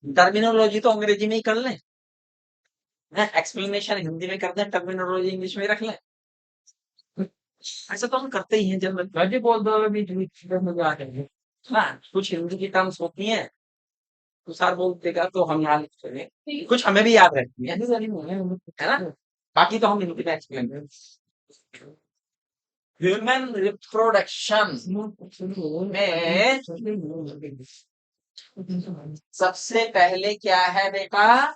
Terminology तो अंग्रेजी में ही कर लें, एक्सप्लेनेशन हिंदी में कर दें, टर्मिनोलॉजी इंग्लिश में रख लें। ऐसा तो हम करते ही हैं जब मैं बोल दो बीच बीच में मजा आ जाएंगे। हाँ, कुछ हिंदी की टर्म्स होती हैं तो सर बोल देगा तो हम यहाँ लिख देंगे, कुछ हमें भी याद रहती है ना। बाकी तो हम हिंदी में एक्सप्लेन करेंगे। ह्यूमन रिप्रोडक्शन में सबसे पहले क्या है बेटा,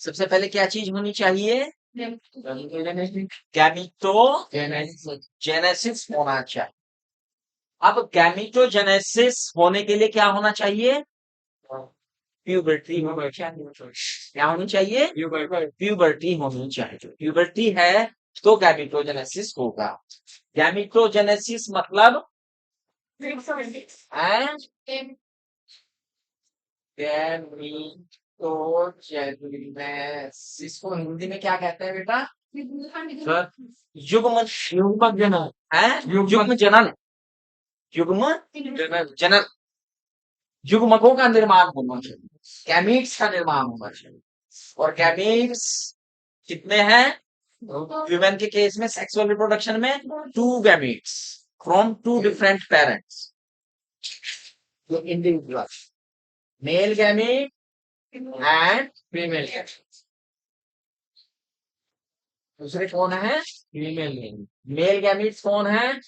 सबसे पहले क्या चीज होनी चाहिए, गैमीटोजेनेसिस होना चाहिए। अब गैमीटोजेनेसिस होने के लिए क्या होना चाहिए, प्यूबर्टी होनी चाहिए। क्या होनी चाहिए, प्यूबर्टी होनी चाहिए। प्यूबर्टी है तो गैमीटोजेनेसिस होगा। गैमीटोजेनेसिस मतलब गैमीटोजेनेसिस को हिंदी में क्या कहते हैं बेटा, सर युग्म युग्म जनन है, युग्म जनन, युग्म जनन, युग्मकों का निर्माण होना चाहिए, गैमीट्स का निर्माण होना चाहिए। और गैमीट्स कितने हैं, ह्यूमन के केस में सेक्सुअल रिप्रोडक्शन में 2 gametes from 2 different parents, individual, male gamete and female gamete. दूसरे कौन है, फीमेल गैमीट। मेल गैमीट्स कौन है,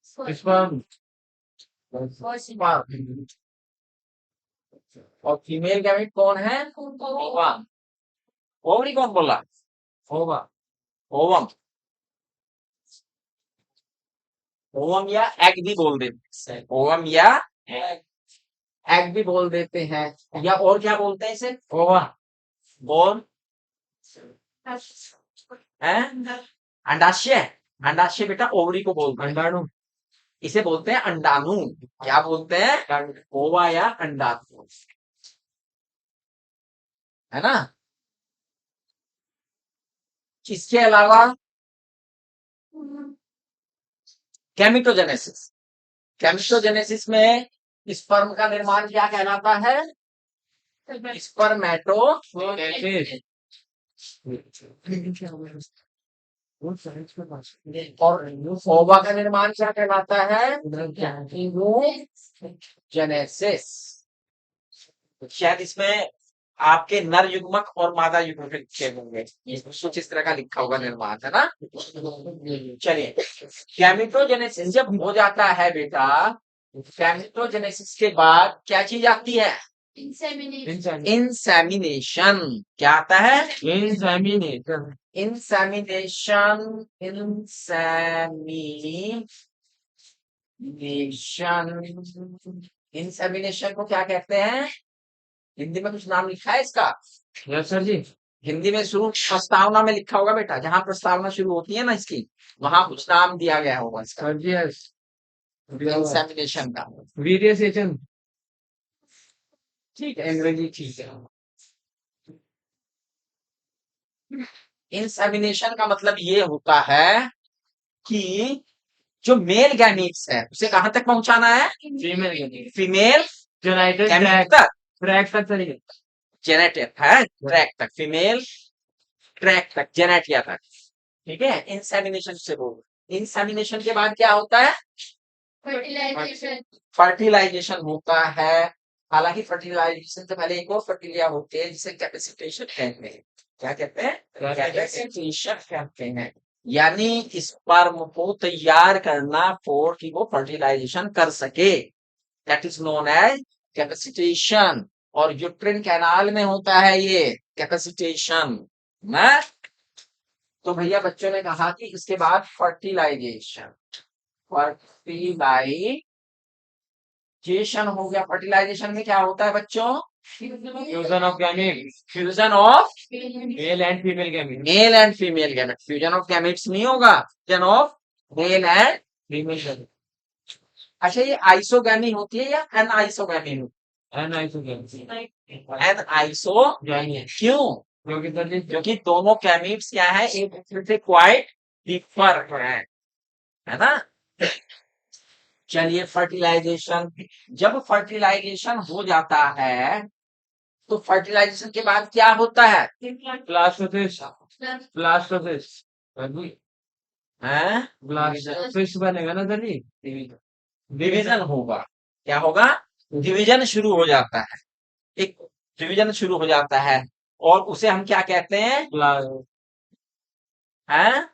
स्पर्म, और फीमेल गैमीट कौन है, ओवा। ओवरी कौन बोला, ओवा, ओवम, ओवम या एग भी बोल देते हैं, ओवम या एग भी बोल देते हैं, या और क्या बोलते हैं इसे, ओवा, और अंडाशय। अंडाशय बेटा ओवरी को बोलते हैं, अंडाणु, इसे बोलते हैं अंडाणु। क्या बोलते हैं, ओवा या अंडाणु, है ना। इसके अलावा गैमीटोजेनेसिस, गैमीटोजेनेसिस में स्पर्म का निर्माण क्या कहलाता है, स्पर्मेटोजेनेसिस। और ओवा का निर्माण क्या कहलाता है, जेनेसिस। शायद इसमें आपके नर युग्मक और मादा युग्मक लिखे होंगे, कुछ इस तरह का लिखा होगा निर्माण, है ना। चलिए, गैमीटोजेनेसिस जब हो जाता है बेटा, गैमीटोजेनेसिस के बाद क्या चीज आती है, इंसेमिनेशन। क्या आता है, इंसेमिनेशन, इंसेमिनेशन, इंसेमिनेशन। इंसेमिनेशन को क्या कहते हैं, हिंदी में कुछ नाम लिखा है इसका, यस सर जी। हिंदी में शुरू प्रस्तावना में लिखा होगा बेटा, जहां प्रस्तावना शुरू होती है ना इसकी, वहां कुछ नाम दिया गया होगा इसका, सर जी यस, इंसेमिनेशन का, वीर्य सेचन, ठीक है, अंग्रेजी ठीक है। इंसेमिनेशन का मतलब ये होता है कि जो मेल गैमीट्स है उसे कहां तक पहुंचाना है, फीमेल गैमीट, फीमेल गैमीट तक, ट्रैक तक चलिए, जेनेटिक है, ट्रैक तक, फीमेल ट्रैक तक, जेनेटिया तक, ठीक है। इंसेमिनेशन से बोल, इंसेमिनेशन के बाद क्या होता है, फर्टिलाइजेशन होता है। हालांकि फर्टिलाइजेशन से पहले एक और प्रक्रिया होती है जिसे कैपेसिटेशन कहते हैं। क्या कहते हैं, कैपेसिटेशन कहते हैं, यानी स्पर्म को तैयार करना फॉर कि वो फर्टिलाइजेशन कर सके, that is known as capacitation. और यूट्रिन कैनाल में होता है ये कैपेसिटेशन ना। तो भैया बच्चों ने कहा कि इसके बाद फर्टिलाइजेशन, फर्टिलाइजेशन हो गया। फर्टिलाइजेशन में क्या होता है बच्चों, fusion of gamete, fusion of male and female gamete, male and female gamete. Fusion of gametes नहीं होगा, fusion of male and. Female gamete, अच्छा, ये आइसोगैमी होती है या एनआइसोगैमी होती एनाइसोगैमेट, है? एनआइसोगैमी क्यों? क्योंकि सर जी क्योंकि दोनों गैमीट्स क्या है, एक दूसरे से क्वाइट डिफर है ना। चलिए, फर्टिलाइजेशन। जब फर्टिलाइजेशन हो जाता है तो फर्टिलाइजेशन के बाद क्या होता है? ब्लास्टोसिस, ब्लास्टोसिस सर जी, हैं? ब्लास्टोसिस बनेगा ना सर जी, डिवीजन होगा। क्या होगा? डिवीजन शुरू हो जाता है। एक डिवीजन शुरू हो जाता है और उसे हम क्या कहते हैं? हैं?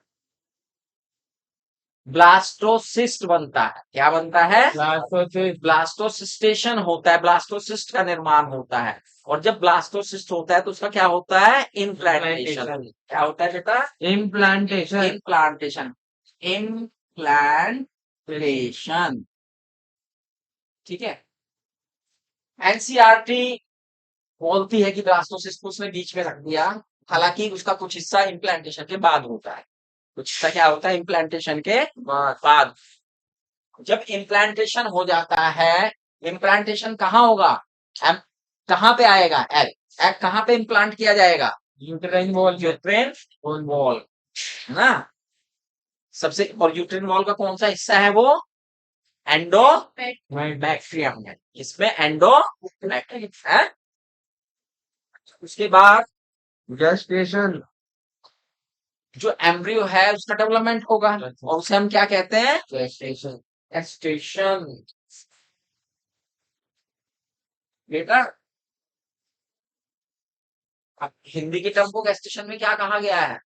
ब्लास्टोसिस्ट बनता है। क्या बनता है? ब्लास्टोसिस, ब्लास्टोसिस्टेशन होता है, ब्लास्टोसिस्ट का निर्माण होता है। और जब ब्लास्टोसिस्ट होता है तो उसका क्या होता है? इम्प्लांटेशन। क्या होता है बेटा? Implantation, implantation. इम्प्लांटेशन। ठीक है। एनसीईआरटी बोलती है कि ब्लास्टोसिस्ट को उसने बीच में रख दिया, हालांकि उसका कुछ हिस्सा इम्प्लांटेशन के बाद होता है। कुछ हिस्सा क्या होता है? इम्प्लांटेशन के बाद। जब इम्प्लांटेशन हो जाता है, इम्प्लांटेशन कहाँ होगा? एम कहाँ पे आएगा? एग। एग कहाँ पे इम्प्लांट किया जाएगा? यूटेराइन वॉल, यूट्रेन वॉल, है ना। सबसे और यूट्रेन वॉल का कौन सा हिस्सा है? वो एंडो बैक्टीरियम है। इसमें एंडो है। उसके बाद gestation, जो एम्ब्रियो है उसका डेवलपमेंट होगा और उसे हम क्या कहते हैं? gestation, gestation. बेटा, अब हिंदी की टर्म को गेस्टेशन में क्या कहा गया है?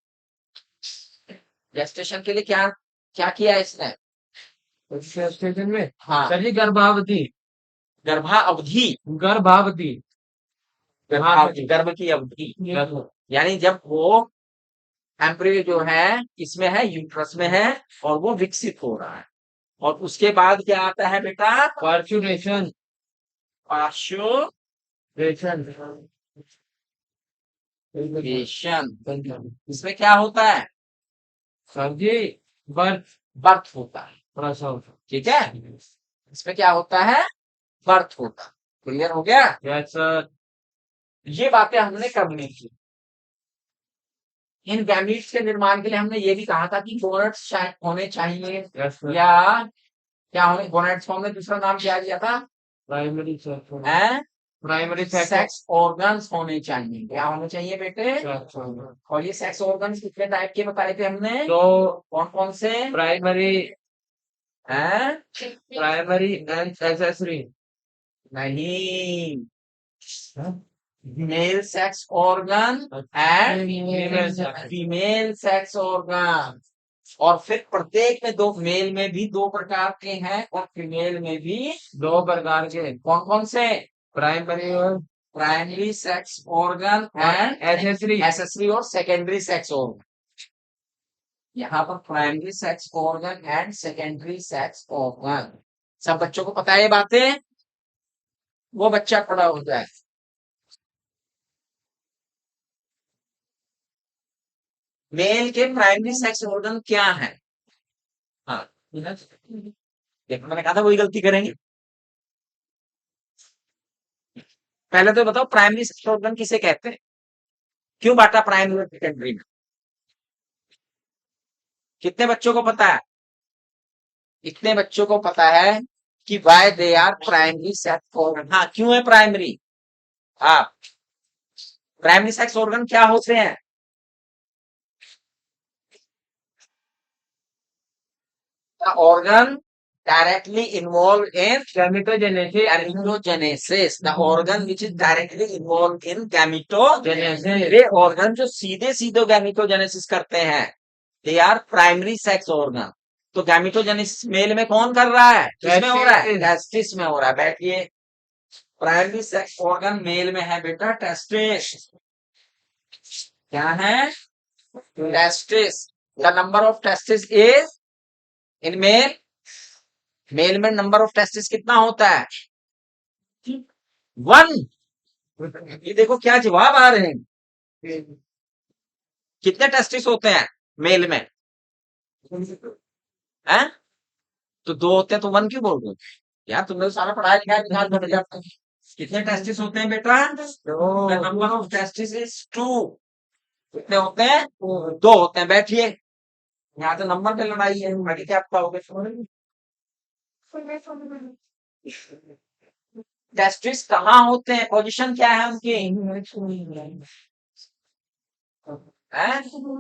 गेस्टेशन के लिए क्या क्या किया है इसने? gestation में हाँ, सर जी गर्भावधि, गर्भा अवधि। गर्भावधि, गर्भावधि, गर्भ की अवधि। गर्भ, यानी जब वो एम्ब्रियो जो है इसमें है, यूट्रस में है और वो विकसित हो रहा है। और उसके बाद क्या आता है बेटा? पार्चुरेशन, पाश्चुरेशन। रेशन, इसमें क्या होता है? सर जी बर्थ, बर्थ होता है। प्रसव, ठीक है। इसमें क्या होता है? बर्थ होता है। क्लियर हो गया? यस सर, ये बातें हमने करनी थी। इन गैमीट्स के निर्माण के लिए हमने ये भी कहा था कि गोनेट्स होने चाहिए, यस सर, या क्या होने? गोनेट्स को हमने दूसरा नाम क्या दिया था? प्राइमरी सेक्स, हैं? प्राइमरी सेक्स, सेक्स ऑर्गन्स होने चाहिए। क्या होने चाहिए बेटे? और ये सेक्स ऑर्गन्स कितने टाइप के बताए थे हमने? तो कौन कौन से? प्राइमरी, हैं? प्राइमरी एंड एक्सेसरी, नहीं, male sex organ and female sex organ. और फिर प्रत्येक में दो, मेल में भी दो प्रकार के हैं और फीमेल में भी दो प्रकार के, कौन कौन से? प्राइमरी और primary sex organ and accessory, accessory और सेकेंडरी सेक्स ऑर्गन। यहाँ पर primary sex organ and secondary sex organ. सब बच्चों को पता है ये बातें? वो बच्चा खड़ा हो जाए। मेल के प्राइमरी सेक्स ऑर्गन क्या है? हाँ, देखो मैंने कहा था वही गलती करेंगे। पहले तो बताओ प्राइमरी सेक्स ऑर्गन किसे कहते हैं? क्यों बांटा प्राइमरी और सेकेंडरी में? कितने बच्चों को पता है? इतने बच्चों को पता है कि why they are primary sex organ. हाँ, क्यों है प्राइमरी? हाँ, प्राइमरी सेक्स ऑर्गन क्या होते हैं? The organ directly involved in gametogenesis, gametogenesis. The organ which is directly involved in gametogenesis. Genesis, way organ जो सीधे सीधे gametogenesis करते हैं, they are primary sex organ. तो gametogenesis मेल में कौन कर रहा है? किसमें हो रहा है? टेस्टिस में हो रहा है। बैठिए, प्राइमरी सेक्स ऑर्गन मेल में है बेटा टेस्टिस। क्या है? Testis. The number of testis is in male. Male में नंबर ऑफ टेस्टिस कितना होता है? 1। ये देखो क्या जवाब आ रहे हैं। कितने टेस्टिस होते हैं मेल में? हैं? तो दो होते हैं तो वन क्यों बोल रहे हो? यार तुमने तो सारा पढ़ाया लिखा है, दिमाग में जाता है। कितने टेस्टिस होते हैं बेटा? The number of testis is two. कितने होते हैं? दो होते हैं। बैठिए, यहाँ तो नंबर पे लड़ाई है, आगे क्या पाओगे? टेस्टिस कहाँ होते हैं? पोजीशन क्या है उनकी?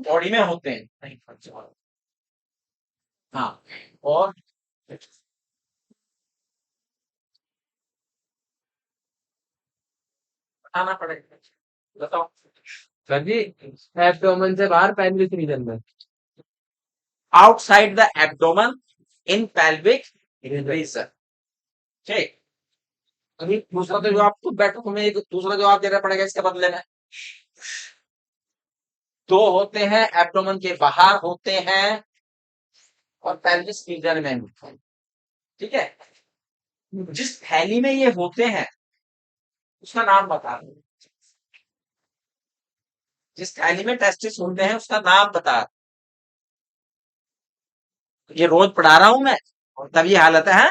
बॉडी में होते हैं। हाँ, और बताना पड़ेगा। बताओ। सर जी, एब्डोमेन से बाहर पेल्विक रीजन में। Outside the abdomen in pelvic region. ठीक। अभी दूसरा तो जवाब खुद बैठो, तुम्हें एक दूसरा जवाब देना पड़ेगा इसके बदले में। दो होते हैं, एब्डोमेन के बाहर होते हैं और पेल्विस रीजन में होते हैं। ठीक है। जिस थैली में ये होते हैं उसका नाम बता दो। जिस थैली में टेस्टिस होते हैं उसका नाम बता। ये रोज पढ़ा रहा हूं मैं और तब ये हालत है।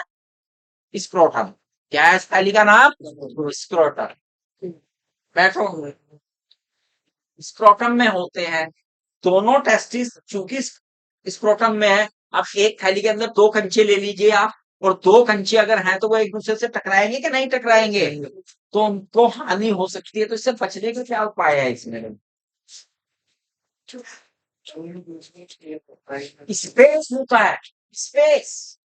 स्क्रोटम। क्या है इस थैली का नाम? स्क्रोटम। बैठो। स्क्रोटम में होते हैं दोनों टेस्टिस। चूंकि स्क्रोटम में है, आप एक थैली के अंदर दो कंचे ले लीजिए आप, और दो कंचे अगर हैं तो वो एक दूसरे से टकराएंगे कि नहीं टकराएंगे? तो उनको हानि हो सकती है, तो इससे बचने का क्या उपाय है इसमें? स्पेस होता है। Space.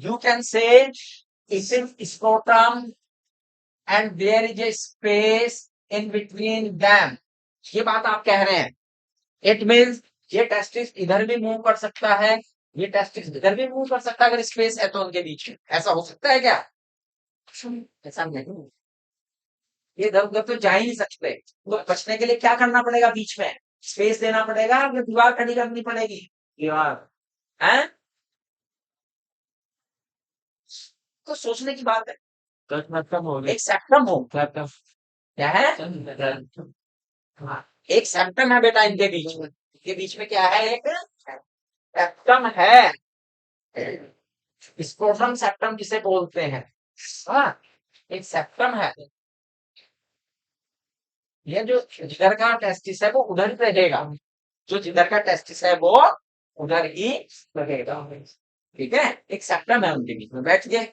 You can say it is scrotum and there is a space in between them. ये बात आप कह रहे हैं। इट मीन्स ये टेस्टिस इधर भी मूव कर सकता है, ये टेस्टिस इधर भी मूव कर सकता है अगर स्पेस है तो उनके बीच में। ऐसा हो सकता है क्या? ऐसा नहीं। ये इधर उधर तो जा ही नहीं सकते। तो बचने के लिए क्या करना पड़ेगा? बीच में स्पेस देना पड़ेगा या दीवार खड़ी करनी पड़ेगी? दीवार। है? तो सोचने की बात है। एक सेप्टम हो। क्या है? हाँ, एक सेप्टम है बेटा इनके बीच में। इनके बीच में क्या है? एक सेप्टम है। स्क्रोटम सेप्टम जिसे बोलते हैं। हाँ, एक सेप्टम है। ये जो जिधर का टेस्टिस है वो उधर ही रहेगा। जो जिधर का टेस्टिस है वो उधर ही रहेगा। ठीक है। एक सेप्टम है उनके बीच में। बैठ गए।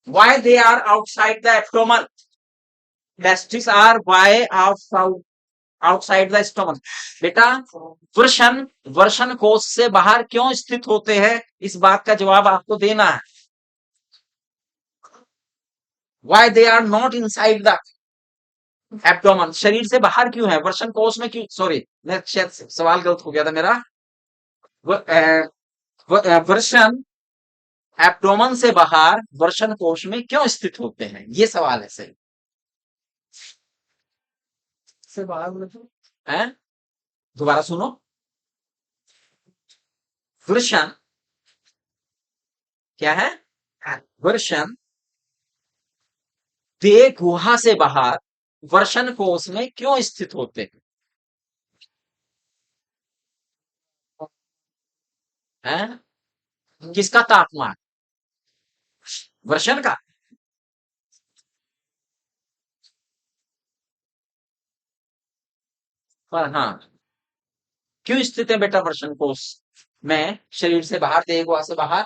Why they are outside the abdomen? Testes are why outside the stomach? बेटा, वृषण वृषण कोश से बाहर क्यों स्थित होते हैं? इस बात का जवाब आपको देना है। Why they are not inside the abdomen? शरीर से बाहर क्यों है? वृषण कोश में क्यों? सॉरी, मैं शायद सवाल गलत हो गया था मेरा। वृषण एब्डोमेन से बाहर वृषण कोश में क्यों स्थित होते हैं? ये सवाल है सही। से बाहर है। दोबारा सुनो। वृषण क्या है? वृषण देह गुहा से बाहर वृषण कोश में क्यों स्थित होते हैं? किसका तापमान? वृषण का। पर हाँ, क्यों स्थित है बेटा वृषण कोश में शरीर से बाहर, देह गुहा से बाहर?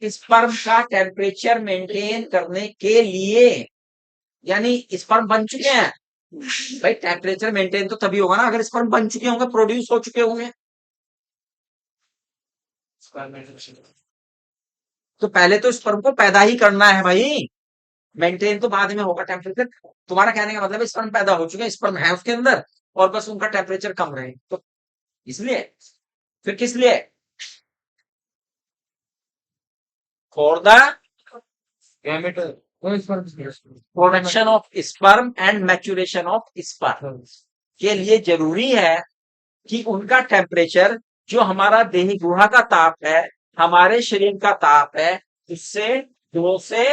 स्पर्म का टेम्परेचर मेंटेन करने के लिए। यानी स्पर्म बन चुके हैं भाई। टेम्परेचर मेंटेन तो तभी होगा ना अगर स्पर्म बन चुके होंगे, प्रोड्यूस हो चुके होंगे। तो पहले तो स्पर्म को पैदा ही करना है भाई। मेंटेन तो बाद में होगा टेम्परेचर। तुम्हारा कहने का मतलब है स्पर्म पैदा हो चुके हैं, स्पर्म है उसके अंदर, और बस उनका टेम्परेचर कम रहे, तो इसलिए। फिर किस लिए? For the production of sperm and maturation of sperm के लिए जरूरी है कि उनका टेम्परेचर, जो हमारा देह गुहा का ताप है, हमारे शरीर का ताप है, उससे 2 से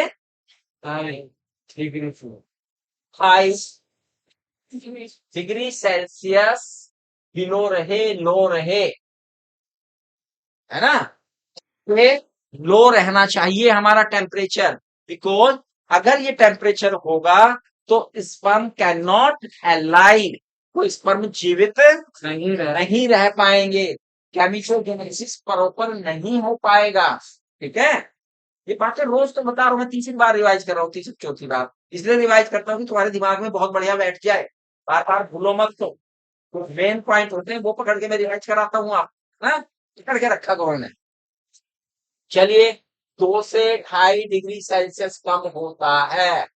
डिग्री 5 डिग्री सेल्सियस बिलो रहे, लो रहे, है ना। ये लो रहना चाहिए हमारा टेम्परेचर, बिकॉज अगर ये टेम्परेचर होगा तो स्पर्म कैन नॉट अलाइव, तो स्पर्म जीवित नहीं रह पाएंगे, केमिकोजेनेसिस प्रॉपर नहीं हो पाएगा। ठीक है, ये बातें रोज तो बता रहा हूँ मैं, तीसरी बार रिवाइज कर रहा हूँ, तीसरी चौथी बार इसलिए रिवाइज करता हूँ कि तुम्हारे दिमाग में बहुत बढ़िया बैठ जाए, बार बार भूलो मत। तो मेन पॉइंट होते हैं वो पकड़ के मैं रिवाइज कराता हूँ, आप ना पकड़ के रखा करो ने। चलिए, 2 से 2.5 डिग्री सेल्सियस कम होता है।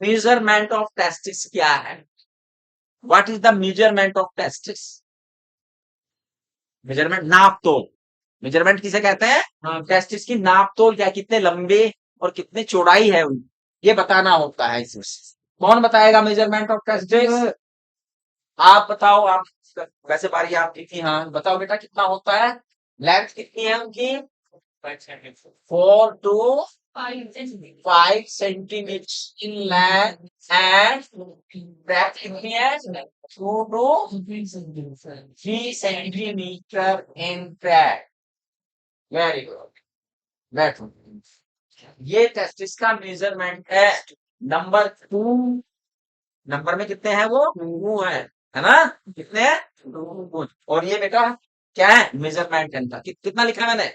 मेजरमेंट ऑफ टेस्टिस क्या है? What is the measurement of testis? Measurement, नाप तोल। मेजरमेंट किसे कहते हैं? टेस्टिस की नाप तोल, क्या कितने लंबे और कितने चौड़ाई है उनकी, ये बताना होता है इसमें। कौन बताएगा मेजरमेंट ऑफ टेस्टिस? आप बताओ, आप, वैसे बारी आपकी थी, हाँ बताओ बेटा कितना होता है, लेंथ कितनी है उनकी? 4 to 5 centimeters in length and breadth कितनी है? 2 to 3 centimeter in breadth। Very good, बैठो। ये टेस्टिस का मेजरमेंट है। नंबर 2, नंबर में कितने हैं वो? 2 है ना, कितने हैं? 2। और ये बेटा क्या है? मेजरमेंट इनका कितना लिखा है मैंने?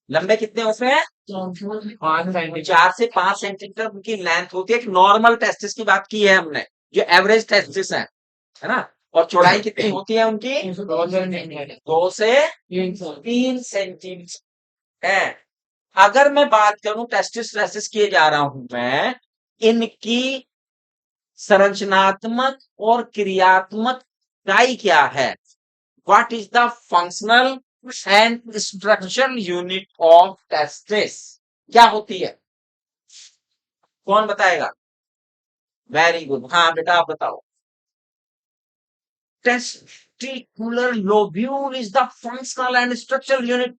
लंबे कितने उसमें है? 4 से 5 सेंटीमीटर उनकी लेंथ होती है। एक नॉर्मल टेस्टिस की बात की है हमने, जो एवरेज टेस्टिस है ना। और चौड़ाई कितनी होती है उनकी? 2 से 3 सेंटीमीटर है। अगर मैं बात करूं टेस्टिस टेस्टिस किए जा रहा हूं मैं, इनकी संरचनात्मक और क्रियात्मक इकाई क्या है? What is the functional and structural unit of testis? क्या होती है? कौन बताएगा? वेरी गुड, हाँ बेटा आप बताओ। Testicular lobule is the functional and structural unit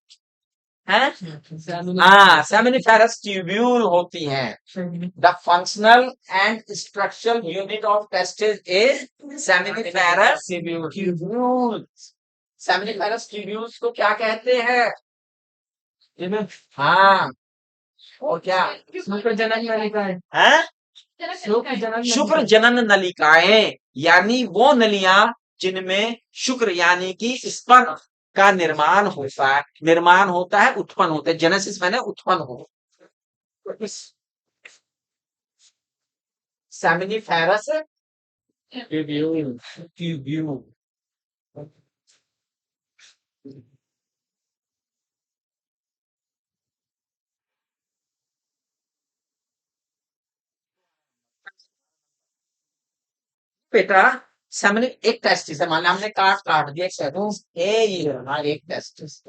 है। हाँ, सेमिनिफेरस ट्यूब्यूल होती हैं। The functional and structural unit of testis is seminiferous tubule. Seminiferous tubules को क्या कहते हैं? हाँ, और क्या? शुक्र जनन नलिकाएं। है शुक्र जनन नलिकाएं, यानी वो नलियां जिनमें शुक्र यानी कि स्पर्म का निर्माण होता है, उत्पन्न होते हैं। जेनेसिस मैंने उत्पन्न हो। Seminiferous tubule. बेटा सेमिनि एक टेस्टिस है, मान लिया हमने काट दिया, ये रहा एक टेस्टिस।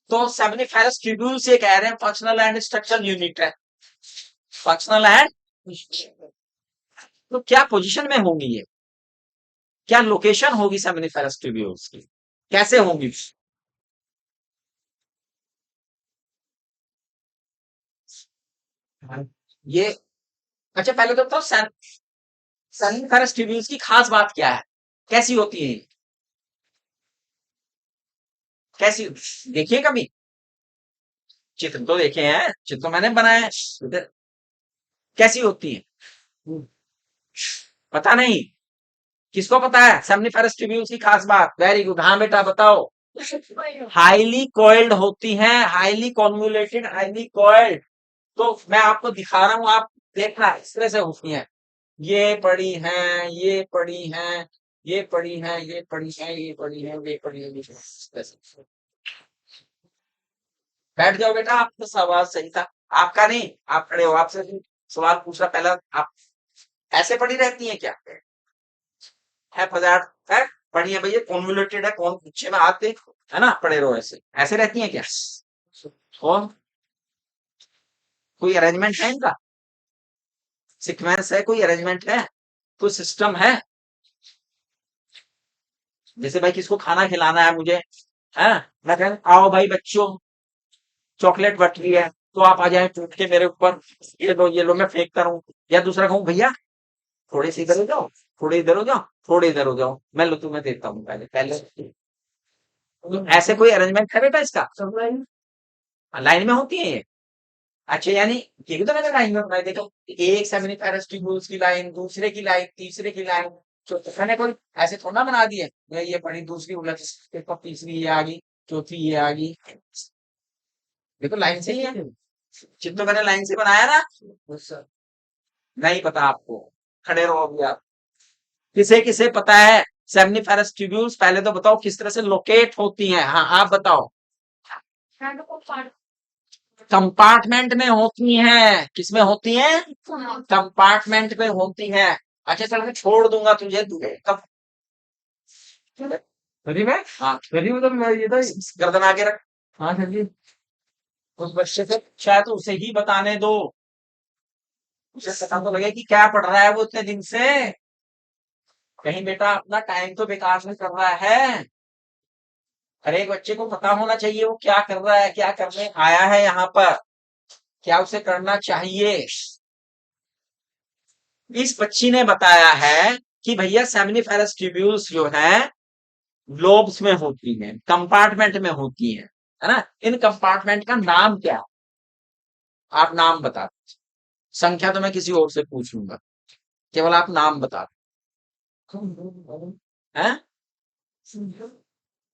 तो सेमिनिफेरस ट्यूब्यूल से कह रहे हैं फंक्शनल एंड स्ट्रक्चरल यूनिट है। फंक्शनल एंड, तो क्या पोजीशन में होंगी ये? क्या लोकेशन होगी सेमिनिफेरस ट्यूब्यूल्स की? कैसे होंगी? ये, अच्छा पहले तो बताओ सेमिनिफेरस ट्यूब्यूल्स की खास बात क्या है, कैसी होती है? कैसी, देखिए कभी चित्र तो देखे हैं, चित्र तो मैंने बनाया है, कैसी होती है? पता नहीं, किसको पता है सेमनीफेरस ट्यूब्यूल्स की खास बात? वेरी गुड, हाँ बेटा बताओ। हाईली कॉइल्ड होती हैं, हाईली कॉन्वुलेटेड, हाईली कॉइल्ड। तो मैं आपको दिखा रहा हूं, आप देखना इस तरह से होती हैं। ये पड़ी हैं, ये पड़ी हैं, ये पड़ी हैं, ये पड़ी हैं, ये पड़ी हैं, ये पड़ी हैं, बैठ जाओ बेटा, आपका सवाल सही था। आपका नहीं, आप खड़े हो, आपसे सवाल पूछ रहा पहला। आप ऐसे पड़ी रहती हैं क्या? है पदार्थ है, बढ़िया भैया, कॉन्वोल्यूटेड है, कौन पीछे में आते है ना, पड़े रहो ऐसे, ऐसे रहती हैं क्या? कौन, कोई अरेंजमेंट है इनका? सीक्वेंस है, कोई अरेंजमेंट है, कोई सिस्टम है। जैसे भाई किसको खाना खिलाना है मुझे, है, मैं कहूँ आओ भाई बच्चों चॉकलेट बट रही है, तो आप आ जाए टूट के मेरे ऊपर, ये लो मैं फेंकता रहूं। या दूसरा कहूँ भैया थोड़े से इधर हो जाओ, थोड़े इधर हो जाओ, थोड़े इधर हो जाओ, मैं लो तुम्हें देता हूँ, पहले पहले तो ऐसे कोई अरेंजमेंट है बेटा इसका? लाइन में होती है ये। अच्छा यानी ये भी तो मैंने लाइन में बनाई, देखो एक सेमिनिफेरस ट्यूब्यूल्स की लाइन, दूसरे की लाइन, तीसरे की लाइन, चौथे मैंने कोई ऐसे थोड़ा ना बना दिए, ये पढ़ी दूसरी उलट देखो, तीसरी ये आ गई, चौथी ये आ गई, देखो लाइन से ही है, चित्र मैंने लाइन से बनाया ना। नहीं पता आपको, खड़े रहो अभी आप। किसे किसे पता है सेमिनिफेरस ट्यूब्यूल्स, पहले तो बताओ किस तरह से लोकेट होती हैं, हाँ आप बताओ। कंपार्टमेंट में होती हैं, किसमें होती हैं? कंपार्टमेंट में होती हैं। अच्छा चल मैं छोड़ दूंगा तुझे, तुझे कब सही में, हाँ सही मतलब मैं ये था। गर्दन आगे रख। हाँ सर जी। उस बच्चे से शायद उसे ही बताने दो, उसे पता तो लगे कि क्या पढ़ रहा है वो इतने दिन से, कहीं बेटा अपना टाइम तो बेकार में कर रहा है। हर एक बच्चे को पता होना चाहिए वो क्या कर रहा है, क्या करने आया है यहाँ पर, क्या उसे करना चाहिए। इस बच्ची ने बताया है कि भैया सेमिनिफेरस ट्यूब्यूल्स जो है लोब्स में होती हैं, कंपार्टमेंट में होती हैं, है ना। इन कंपार्टमेंट का नाम क्या है? आप नाम बता दो। संख्या तो मैं किसी और से पूछ लूंगा, केवल आप नाम बता दो। हैं?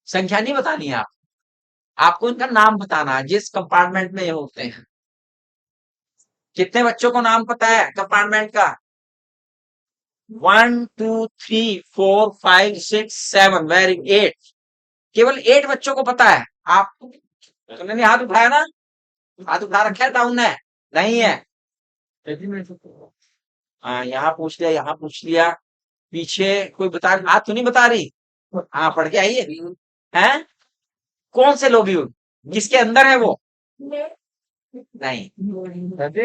संख्या नहीं बतानी है आप, आपको इनका नाम बताना है जिस कंपार्टमेंट में ये होते हैं। कितने बच्चों को नाम पता है कंपार्टमेंट का? 1 2 3 4 5 6 7, वेरी 8, केवल 8 बच्चों को पता है। आप तुमने नहीं हाथ उठाया ना, हाथ उठा रखा है डाउन है, नहीं है। हाँ यहाँ पूछ लिया, यहाँ पूछ लिया, पीछे कोई बता, हाथ तो नहीं बता रही, हाँ पढ़ के आइए। हैं? कौन से लोब्यूल, किसके अंदर है वो? नहीं,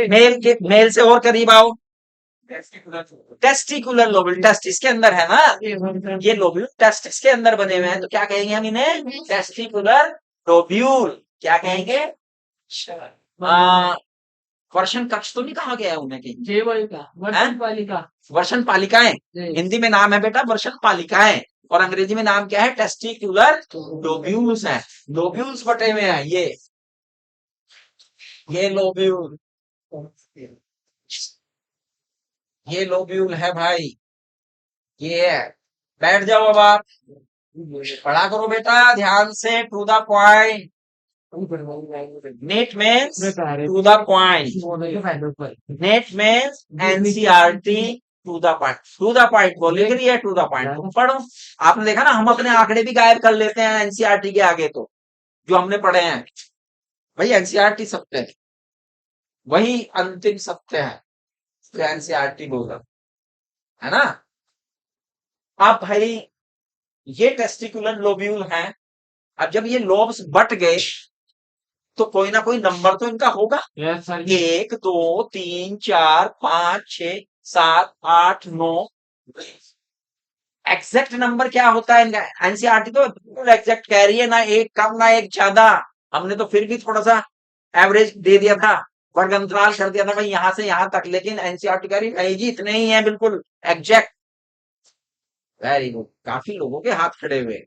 मेल के, मेल से और करीब आओ। टेस्टिकुलर लोब्यूल, टेस्ट इसके अंदर है ना, ये लोब्यूल टेस्टिस के अंदर बने हुए हैं, तो क्या कहेंगे हम इन्हें? Testicular lobule. क्या कहेंगे? वर्षण कक्ष तो नहीं कहा गया है उन्हें कहीं? वर्षण पालिका। वर्षण पालिकाएं, हिंदी में नाम है बेटा वर्षण पालिकाएं, और अंग्रेजी में नाम क्या है? टेस्टिकुलर लोब्यूल्स है। लोब्यूल्स बटे हुए हैं ये लोब्यूल, ये लोब्यूल है भाई, ये है। बैठ जाओ अब आप, पढ़ा करो बेटा ध्यान से, टू द पॉइंट। नेट में टू द पॉइंट, नेट में NCERT to the point, to the point बोलेगी है, टू द पॉइंट तुम पढ़ो। आपने देखा ना हम अपने आंकड़े भी गायब कर लेते हैं एनसीईआरटी के आगे, तो जो हमने पढ़े हैं भाई एनसीईआरटी सत्य है, वही अंतिम सत्य है जो एनसीईआरटी बोल रहा है ना। अब भाई ये टेस्टिकुलर लोब्यूल हैं, अब जब ये लोब्स बट गए तो कोई ना कोई नंबर तो इनका होगा, 1 2 3 4 5 6 7 8 9। एग्जैक्ट नंबर क्या होता है इनका? एनसीईआरटी तो बिल्कुल एग्जैक्ट कह रही है, ना एक कम ना एक ज्यादा, हमने तो फिर भी थोड़ा सा एवरेज दे दिया था, वर्ग अंतराल कर दिया था भाई यहां से यहां तक, लेकिन एनसीईआरटी कह रही है जी इतने ही है बिल्कुल एग्जैक्ट। वेरी गुड, काफी लोगों के हाथ खड़े हुए,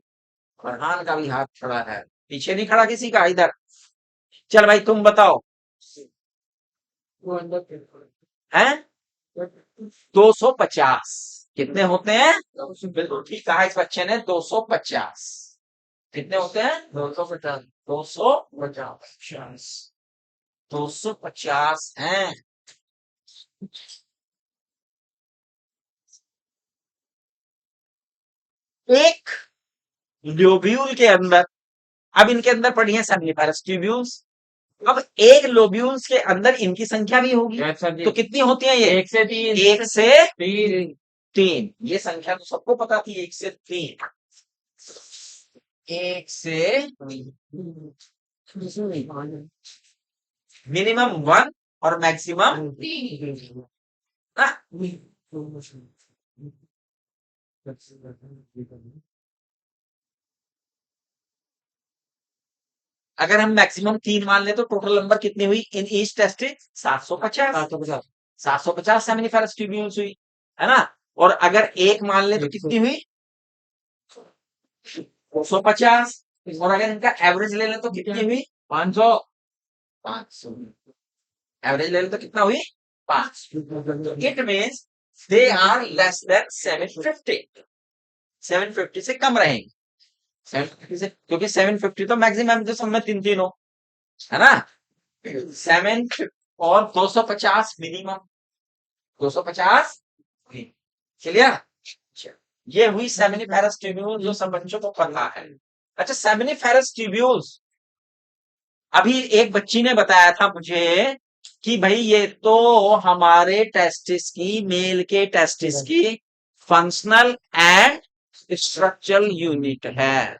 फरहान का भी हाथ खड़ा है, पीछे नहीं खड़ा किसी का इधर। चल भाई तुम बताओ, हैं? 250 कितने होते हैं? बिल्कुल ठीक कहा इस बच्चे ने, 250 कितने होते हैं? 250, 250, 250 हैं। एक लोब्यूल के अंदर, अब इनके अंदर पड़ी है सेमिनिफेरस ट्यूब्यूल्स, अब एक लोब्यूल्स के अंदर इनकी संख्या भी होगी, तो कितनी होती है ये? 1 से 3, 1 से 3, ये संख्या तो सबको पता थी, 1 से 3, 1 से मिनिमम 1 और मैक्सिमम ना। अगर हम मैक्सिमम 3 मान ले तो टोटल नंबर कितनी हुई in each test? 750। 750। 750 seminiferous tubules हुई, है ना। और अगर एक मान ले तो कितनी हुई? 250। और अगर इनका एवरेज ले ले तो कितनी हुई? 500। 500। एवरेज ले ले तो कितना हुई? 5। It means they are less than 750। 750 से कम रहेंगे। 750 से, क्योंकि 750 तो मैक्सिमम जो सब में तीन तीन हो, है ना। 7 और 250 मिनिमम। 250 क्लियर। ये हुई सेमिनिफेरस ट्यूब्यूल जो सब बच्चों को पता है। अच्छा, सेमिनिफेरस ट्यूब्यूल्स, अभी एक बच्ची ने बताया था मुझे कि भाई ये तो हमारे टेस्टिस की, मेल के टेस्टिस की फंक्शनल एंड स्ट्रक्चरल यूनिट है।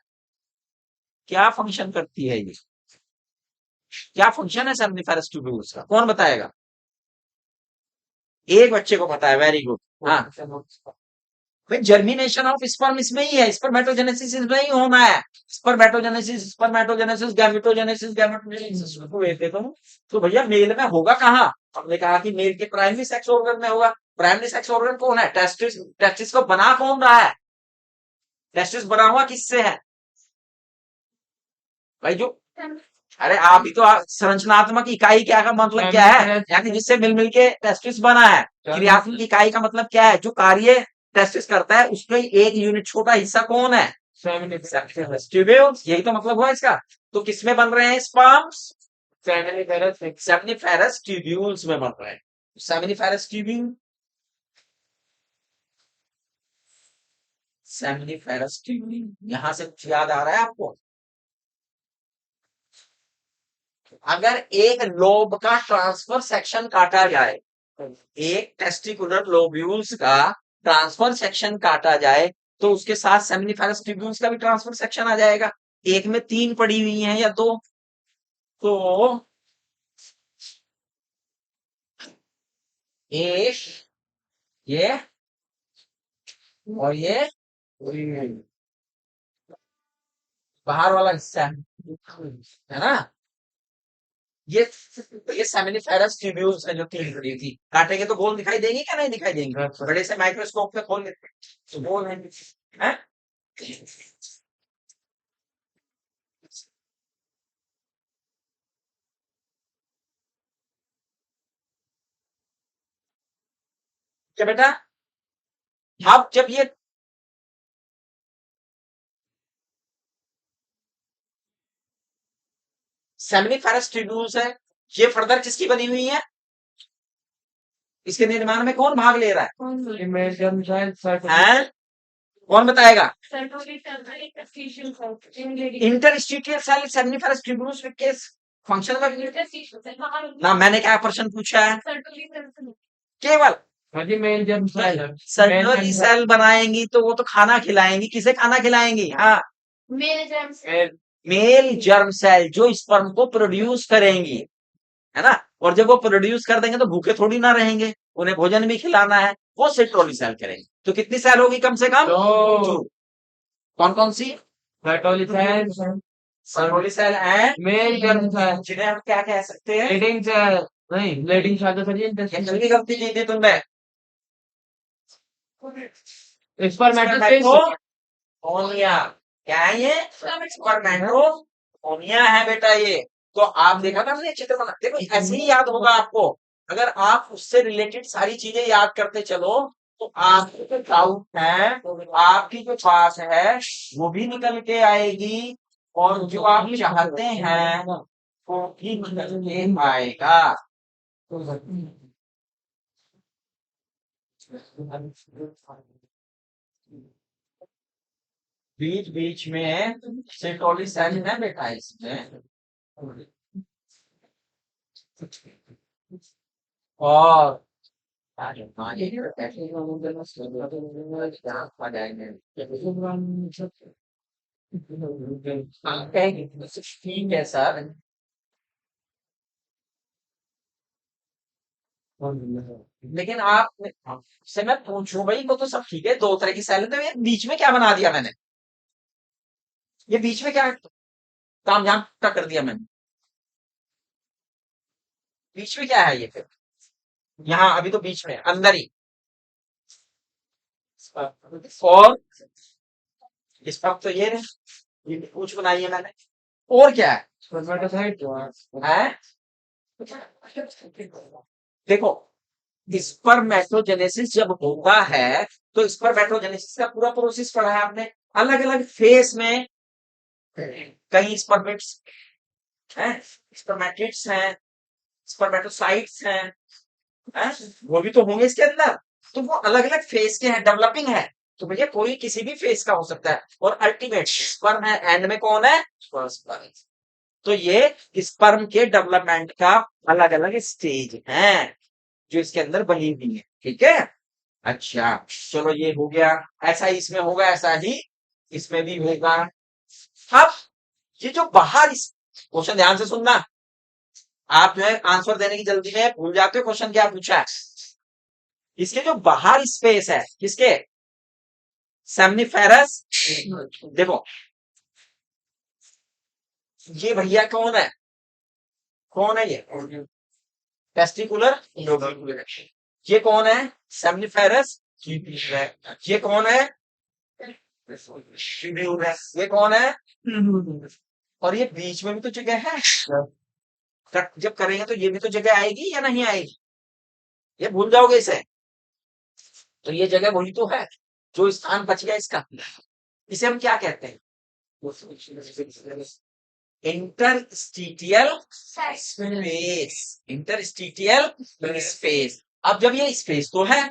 क्या फंक्शन करती है ये? क्या फंक्शन है सेमिनिफेरस ट्यूब्यूल्स का? कौन बताएगा? एक बच्चे को पता है, वेरी गुड। हाँ भाई, जर्मिनेशन ऑफ स्पर्म इसमें ही है, स्पर्मेटोजेनेसिस इसमें ही होना है। स्पर्मेटोजेनेसिस, स्पर्मेटोजेनेसिस, गैमेटोजेनेसिस, गैमेटोजेनेसिस को लेते तो भैया मेल में होगा कहाँ? हमने कहा कि मेल के प्राइमरी सेक्स ऑर्गन में होगा। प्राइमरी सेक्स ऑर्गन कौन है? टेस्टिस। टेस्टिस को बना कौन रहा है? टेस्टिस बना हुआ किससे है भाई? जो, अरे आप ही तो संरचनात्मक इकाई क्या का मतलब क्या है? यानी जिससे मिल मिल के टेस्टिस बना है। क्रियात्मक इकाई का मतलब क्या है? जो कार्य टेस्टिस करता है उसका ही एक यूनिट, छोटा हिस्सा कौन है? ट्यूब्यूल्स। यही तो मतलब हुआ इसका। तो किसमें बन रहे हैं स्पर्म्स? सेमिनिफेरस ट्यूब्यूल्स में बन रहे हैं। सेमिनिफेरस ट्यूब्यूल, सेमिनिफेरस ट्यूब्यूल यहां से कुछ याद आ रहा है आपको? अगर एक लोब का ट्रांसफर सेक्शन काटा जाए, एक टेस्टिकुलर लोब्यूल्स का ट्रांसफर सेक्शन काटा जाए, तो उसके साथ सेमिनिफेरस ट्यूब्यूल्स का भी ट्रांसफर सेक्शन आ जाएगा। एक में 3 पड़ी हुई हैं या 2, तो एक, ये और ये बाहर वाला हिस्सा है ना। ये ये सेमिनिफेरस ट्यूब्यूल्स है जो 3 पड़ी थी। काटेंगे तो गोल दिखाई देंगी क्या? नहीं दिखाई देंगी? बड़े से माइक्रोस्कोप पे खोल लेते तो गोल है, हैं? क्या बेटा? अब जब ये सेमिनिफेरस ट्यूब्यूल्स है, ये फर्दर किसकी बनी हुई है? इसके निर्माण में कौन भाग ले रहा है? कौन बताएगा? इंटरस्टिशियल सेल सेमिनिफेरस ट्यूब्यूल्स के फंक्शन में ना, मैंने क्या प्रश्न पूछा है? केवल सर्कुलरी सेल बनाएंगी तो वो तो खाना खिलाएंगी। किसे खाना खिलाएंगी? हाँ, मेल जर्म सेल जो स्पर्म को प्रोड्यूस करेंगी, है ना। और जब वो प्रोड्यूस कर देंगे तो भूखे थोड़ी ना रहेंगे, उन्हें भोजन भी खिलाना है। वो सेंट्रोली सेल करेंगे। तो कितनी सेल होगी कम से कम? 2। कौन कौन सी? सर्वोली cell and male germ cell. जिन्हें हम क्या कह सकते हैं? Leading cell. नहीं, लीडिंग शायद सर ये जल्दी गलती की थी तुमने। स्पर्मेटोफेज। ओनिया। क्या है ये? स्पर्मेटोनिया है बेटा ये। तो आप देखा था हमने चित्र बना, देखो ऐसे ही याद होगा आपको। अगर आप उससे रिलेटेड सारी चीजें याद करते चलो तो आपको जो डाउट है, आपकी जो बात है वो भी निकल के आएगी, और जो आप चाहते हैं वो भी निकल के आएगा। बीच बीच में सेंट्रोली सेल है बेटा इसमें। और ठीक है सर। लेकिन आप से मैं पूछूं भाई, वो तो सब ठीक है, दो तरह की सेल है, तो ये बीच में क्या बना दिया मैंने? ये बीच में क्या काम यहाँ कर दिया मैंने? बीच में क्या है ये फिर? यहाँ अभी तो बीच में अंदर ही, और इस पर तो ये पूछ बनाई है मैंने, और क्या है? हैं? देखो, स्पर्मेटोजेनेसिस जब होता है तो स्पर्मेटोजेनेसिस का पूरा प्रोसेस पढ़ा है आपने, अलग अलग फेस में कई स्पर्मेट्स हैं, स्पर्मेटिड्स हैं, स्पर्मेटोसाइट्स हैं, वो भी तो होंगे इसके अंदर, तो वो अलग अलग फेस के हैं, डेवलपिंग है, तो भैया कोई किसी भी फेस का हो सकता है, और अल्टीमेट स्पर्म है, एंड में कौन है? स्पर्म। तो ये स्पर्म के डेवलपमेंट का अलग अलग स्टेज है जो इसके अंदर बनी हुई है, ठीक है? अच्छा, चलो ये हो गया, ऐसा ही इसमें होगा, ऐसा ही इसमें भी होगा। अब ये जो बाहर, इस क्वेश्चन ध्यान से सुनना, आप जो है आंसर देने की जल्दी में भूल जाते हो क्वेश्चन क्या पूछा है। इसके जो बाहर स्पेस है, किसके? सेमनीफेरस। देखो, ये भैया कौन है? कौन है ये? टेस्टिकुलर। ये कौन है? सेमनीफेरस। ये कौन है? ये कौन है? और ये बीच में भी तो जगह है, कट जब करेंगे तो ये भी तो जगह आएगी या नहीं आएगी? ये भूल जाओगे इसे, तो ये जगह वही तो है जो स्थान बच गया इसका, इसे हम क्या कहते हैं? इंटरस्टिटियल स्पेस। इंटरस्टिटियल स्पेस। अब जब ये स्पेस तो है,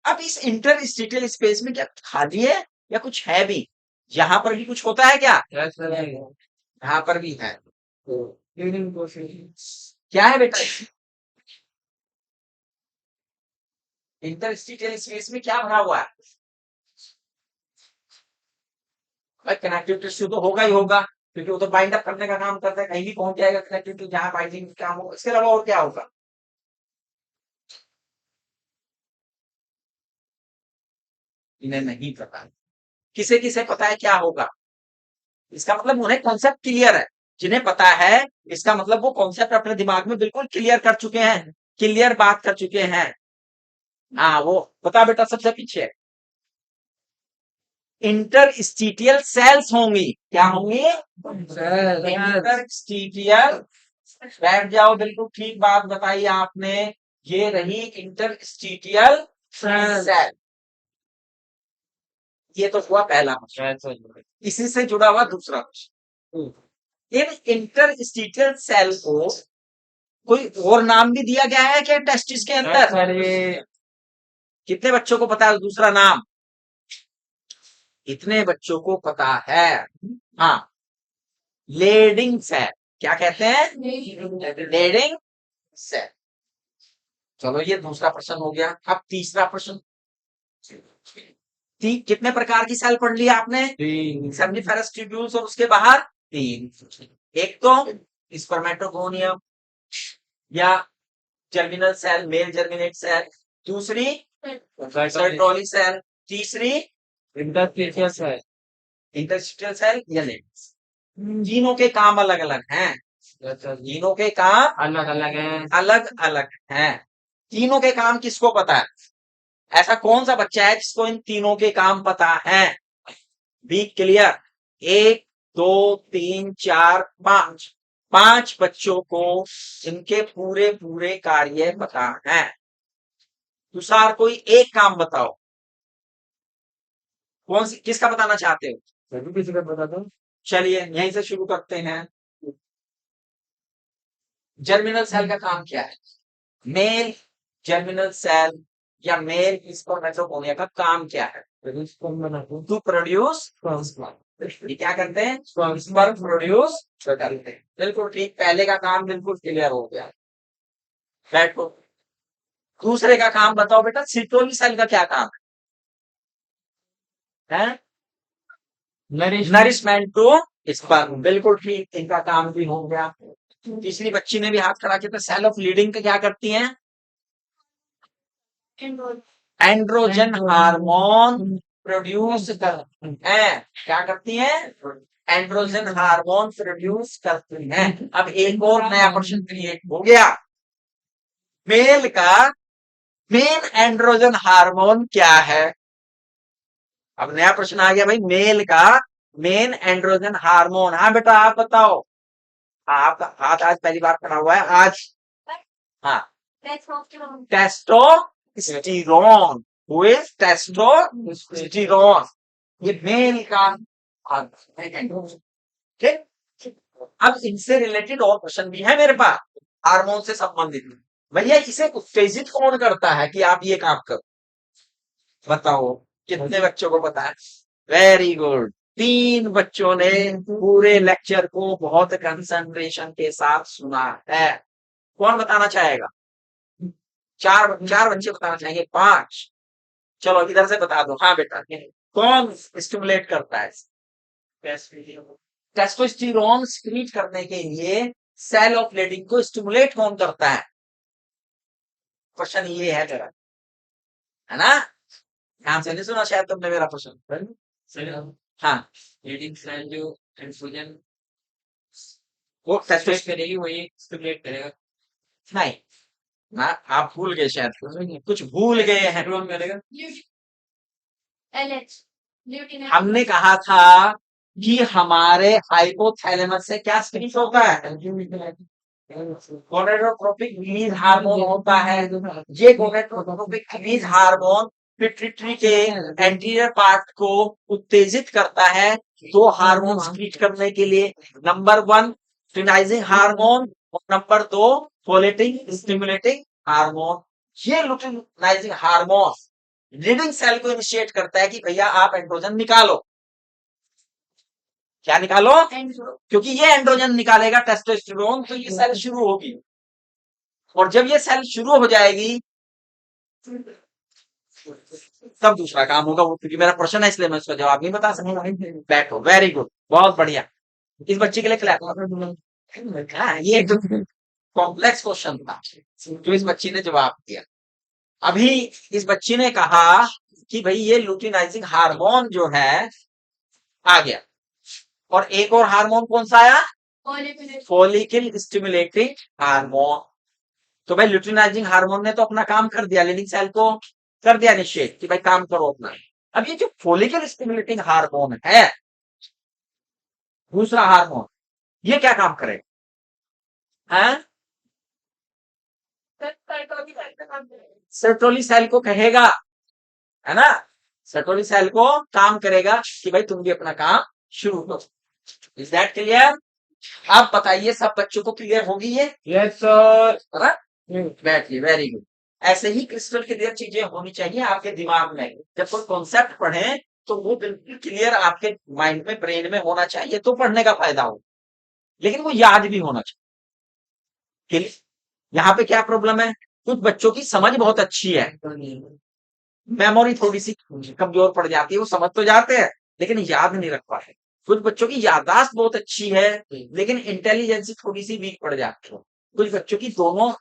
अब इस इंटरस्टिटियल स्पेस में क्या खाली है या कुछ है भी? यहां पर भी कुछ होता है क्या? यहाँ पर भी है, क्या है बेटा? इंटरस्टिटियल स्पेस में क्या भरा हुआ है? भाई कनेक्टिव टिश्यू तो होगा ही होगा, क्योंकि वो तो बाइंड अप करने का काम करता है, कहीं भी पहुंच जाएगा कनेक्टिव टिश्यू जहां बाइंडिंग काम होगा, इसके अलावा और क्या होगा? इन्हें नहीं पता, किसे किसे पता है क्या होगा? इसका मतलब उन्हें कॉन्सेप्ट क्लियर है, जिन्हें पता है इसका मतलब वो कॉन्सेप्ट अपने दिमाग में बिल्कुल क्लियर कर चुके हैं, क्लियर बात कर चुके हैं। हाँ, वो बता बेटा, सबसे पीछे इंटरस्टिटियल सेल्स होंगी, क्या होंगी? इंटरस्टिटियल। बैठ जाओ, बिल्कुल ठीक बात बताई आपने, ये रही इंटरस्टिटियल सेल। ये तो हुआ पहला क्वेश्चन, इसी से जुड़ा हुआ दूसरा क्वेश्चन, इन इंटरस्टिटियल सेल को कोई और नाम भी दिया गया है क्या टेस्टिस के अंदर? कितने बच्चों को पता है दूसरा नाम? इतने बच्चों को पता है, हाँ, लेडिंग सेल। क्या कहते हैं? Leydig cell. चलो ये दूसरा प्रश्न हो गया, अब तीसरा प्रश्न। कितने प्रकार की सेल पढ़ लिया आपने? सेमनीफेरस ट्यूब्यूल्स, और उसके बाहर तीन। एक तो स्पर्मेटोगोनियम या germinal cell, male germinate cell, दूसरी सर्टोली सेल, तीसरी इंटरस्टिशियल सेल या लेडिंग। तीनों के काम अलग अलग हैं, तीनों के काम अलग अलग हैं, अलग अलग हैं। तीनों के काम किसको पता है? ऐसा कौन सा बच्चा है जिसको इन तीनों के काम पता है? Be clear. एक, दो, तीन, चार, पांच, पांच बच्चों को इनके पूरे पूरे कार्य पता है। तुषार, कोई एक काम बताओ, कौन सी, किसका बताना चाहते हो? किसी का बता दो। चलिए यहीं से शुरू करते हैं। जर्मिनल सेल का काम क्या है? मेल जर्मिनल सेल या मेल स्पर्मेटोगोनिया का काम क्या है? To produce sperm. ये क्या करते हैं? स्पर्म प्रोड्यूस करते हैं। बिल्कुल ठीक, पहले का काम बिल्कुल क्लियर हो गया। बैठो, दूसरे का काम बताओ बेटा, सिटोली सेल का क्या काम है? Nourishment to sperm. बिल्कुल ठीक, इनका काम भी हो गया। तीसरी बच्ची ने भी हाथ खड़ा किया था, सेल ऑफ लीडिंग का क्या करती हैं? एंड्रोजन हार्मोन प्रोड्यूस करती हैं। क्या करती हैं? एंड्रोजन हार्मोन प्रोड्यूस करती हैं। अब एक और नया क्वेश्चन क्रिएट हो गया। मेल का मेन एंड्रोजन हार्मोन क्या है? अब नया प्रश्न आ गया भाई, मेल का मेन एंड्रोजन हार्मोन। हाँ बेटा आप बताओ। हाँ, आपका हाथ आज पहली बार खड़ा हुआ है आज। हाँ, टेस्टोस्टेरोन। Who is testosterone? ये मेल का हार्मोन। ठीक। अब इनसे रिलेटेड और क्वेश्चन भी है मेरे पास, हार्मोन से संबंधित। भैया इसे उत्तेजित कौन करता है कि आप ये काम करो? बताओ कितने बच्चों को पता है? वेरी गुड, 3 बच्चों ने पूरे लेक्चर को बहुत कंसंट्रेशन के साथ सुना है। कौन बताना चाहेगा? 4 बच्चे बताना चाहेंगे? 5। चलो इधर से बता दो। हाँ बेटा, कौन स्टिमुलेट करता है? टेस्टोस्टेरोन सिक्रीट करने के लिए सेल ऑफ प्लेटिंग को स्टिमुलेट कौन करता है? क्वेश्चन ये है तेरा, है ना? ध्यान से नहीं सुना शायद तुमने मेरा प्रश्न। हाँ, लीडिंग सेल जो ट्रांसफ्यूजन वो टेस्टोस्टेरोन करेगी वही स्टिमुलेट करेगा। नहीं ना, आप भूल गए शायद, कुछ भूल गए हैं। कौन करेगा? हमने कहा था कि हमारे हाइपोथैलेमस से क्या स्क्रीट होता है? गोनेडोट्रोपिक रिलीज हार्मोन होता है। ये गोनेडोट्रोपिक रिलीज हार्मोन पिट्यूटरी के एंटीरियर पार्ट को उत्तेजित करता है 2 हार्मोन स्क्रीट करने के लिए। नंबर 1 लुटिनाइजिंग हार्मोन और नंबर 2 फोलेटिंग स्टिमुलेटिंग हार्मोन। ये लुटिनाइजिंग हार्मोन लीडिंग सेल को इनिशिएट करता है कि भैया आप एंड्रोजन निकालो। क्या निकालो? क्योंकि ये एंड्रोजन निकालेगा टेस्टोस्टेरोन, तो ये सेल शुरू होगी। और जब ये सेल शुरू हो जाएगी तब दूसरा काम होगा। वो क्योंकि मेरा प्रश्न है इसलिए मैं उसका जवाब नहीं बता सकता। बैठो, वेरी गुड, बहुत बढ़िया। इस बच्चे के लिए क्लैप। हाँ, ये तो कॉम्प्लेक्स क्वेश्चन था जो इस बच्ची ने जवाब दिया। अभी इस बच्ची ने कहा कि भाई ये लुटिनाइजिंग हार्मोन जो है आ गया, और एक और हार्मोन कौन सा आया? Follicle stimulating hormone. तो भाई लुटिनाइजिंग हार्मोन ने तो अपना काम कर दिया, लीडिंग सेल को कर दिया निश्चित कि भाई काम करो अपना। अब ये जो फॉलिकल स्टिमुलेटिंग हार्मोन है, दूसरा हार्मोन, ये क्या काम करेगा? है सर्टोली सेल को कहेगा, है ना, सर्टोली सेल को काम करेगा कि भाई तुम भी अपना काम शुरू करो। Is that clear? आप बताइए सब बच्चों को क्लियर होगी ये? Yes sir. है ना? बैठिए, वेरी गुड। ऐसे ही क्रिस्टल क्लियर चीजें होनी चाहिए आपके दिमाग में। जब कोई कॉन्सेप्ट पढ़े तो वो बिल्कुल क्लियर आपके माइंड में, ब्रेन में होना चाहिए, तो पढ़ने का फायदा हो, लेकिन वो याद भी होना चाहिए। यहाँ पे क्या प्रॉब्लम है? कुछ बच्चों की समझ बहुत अच्छी है, मेमोरी थोड़ी सी कमजोर पड़ जाती है। वो समझ तो जाते हैं लेकिन याद नहीं रख पाते। कुछ बच्चों की याददाश्त बहुत अच्छी है लेकिन इंटेलिजेंस थोड़ी सी वीक पड़ जाती है। कुछ बच्चों की दोनों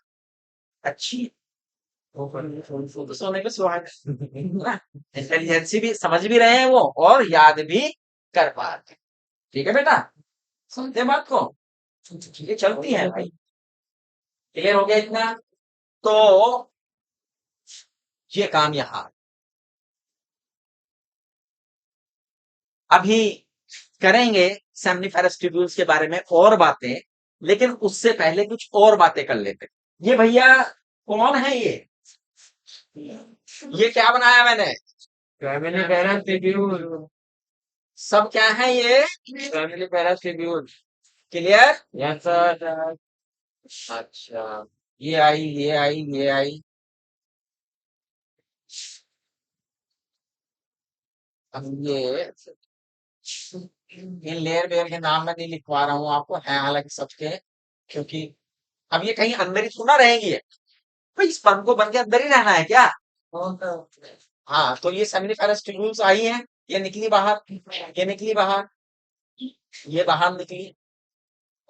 अच्छी है, तो सोने पे सुहागा। इंटेलिजेंसी भी, समझ भी रहे हैं वो और याद भी कर पा रहे हैं। ठीक है बेटा, सुनते हैं बात को? ये चलती है भाई। क्लियर हो गया इतना? तो ये काम यहाँ अभी करेंगे सेमनीफेरस ट्यूब्यूल्स के बारे में और बातें, लेकिन उससे पहले कुछ और बातें कर लेते हैं। ये भैया कौन है? ये क्या बनाया मैंने? Family para schedule. सब क्या है ये? Family para schedule. Clear? Yes sir. अच्छा, ये आई, ये आई, ये आई। अब ये इन लेयर वेयर के नाम मैं नहीं लिखवा रहा हूँ आपको, है हालांकि सबके, क्योंकि अब ये कहीं अंदर ही थोड़ा रहेंगी। भाई स्पर्म को बन के अंदर ही रहना है क्या? हाँ, तो ये सेमिनिफेरस ट्यूब्यूल्स आई हैं, ये निकली बाहर, ये निकली बाहर, ये बाहर निकली,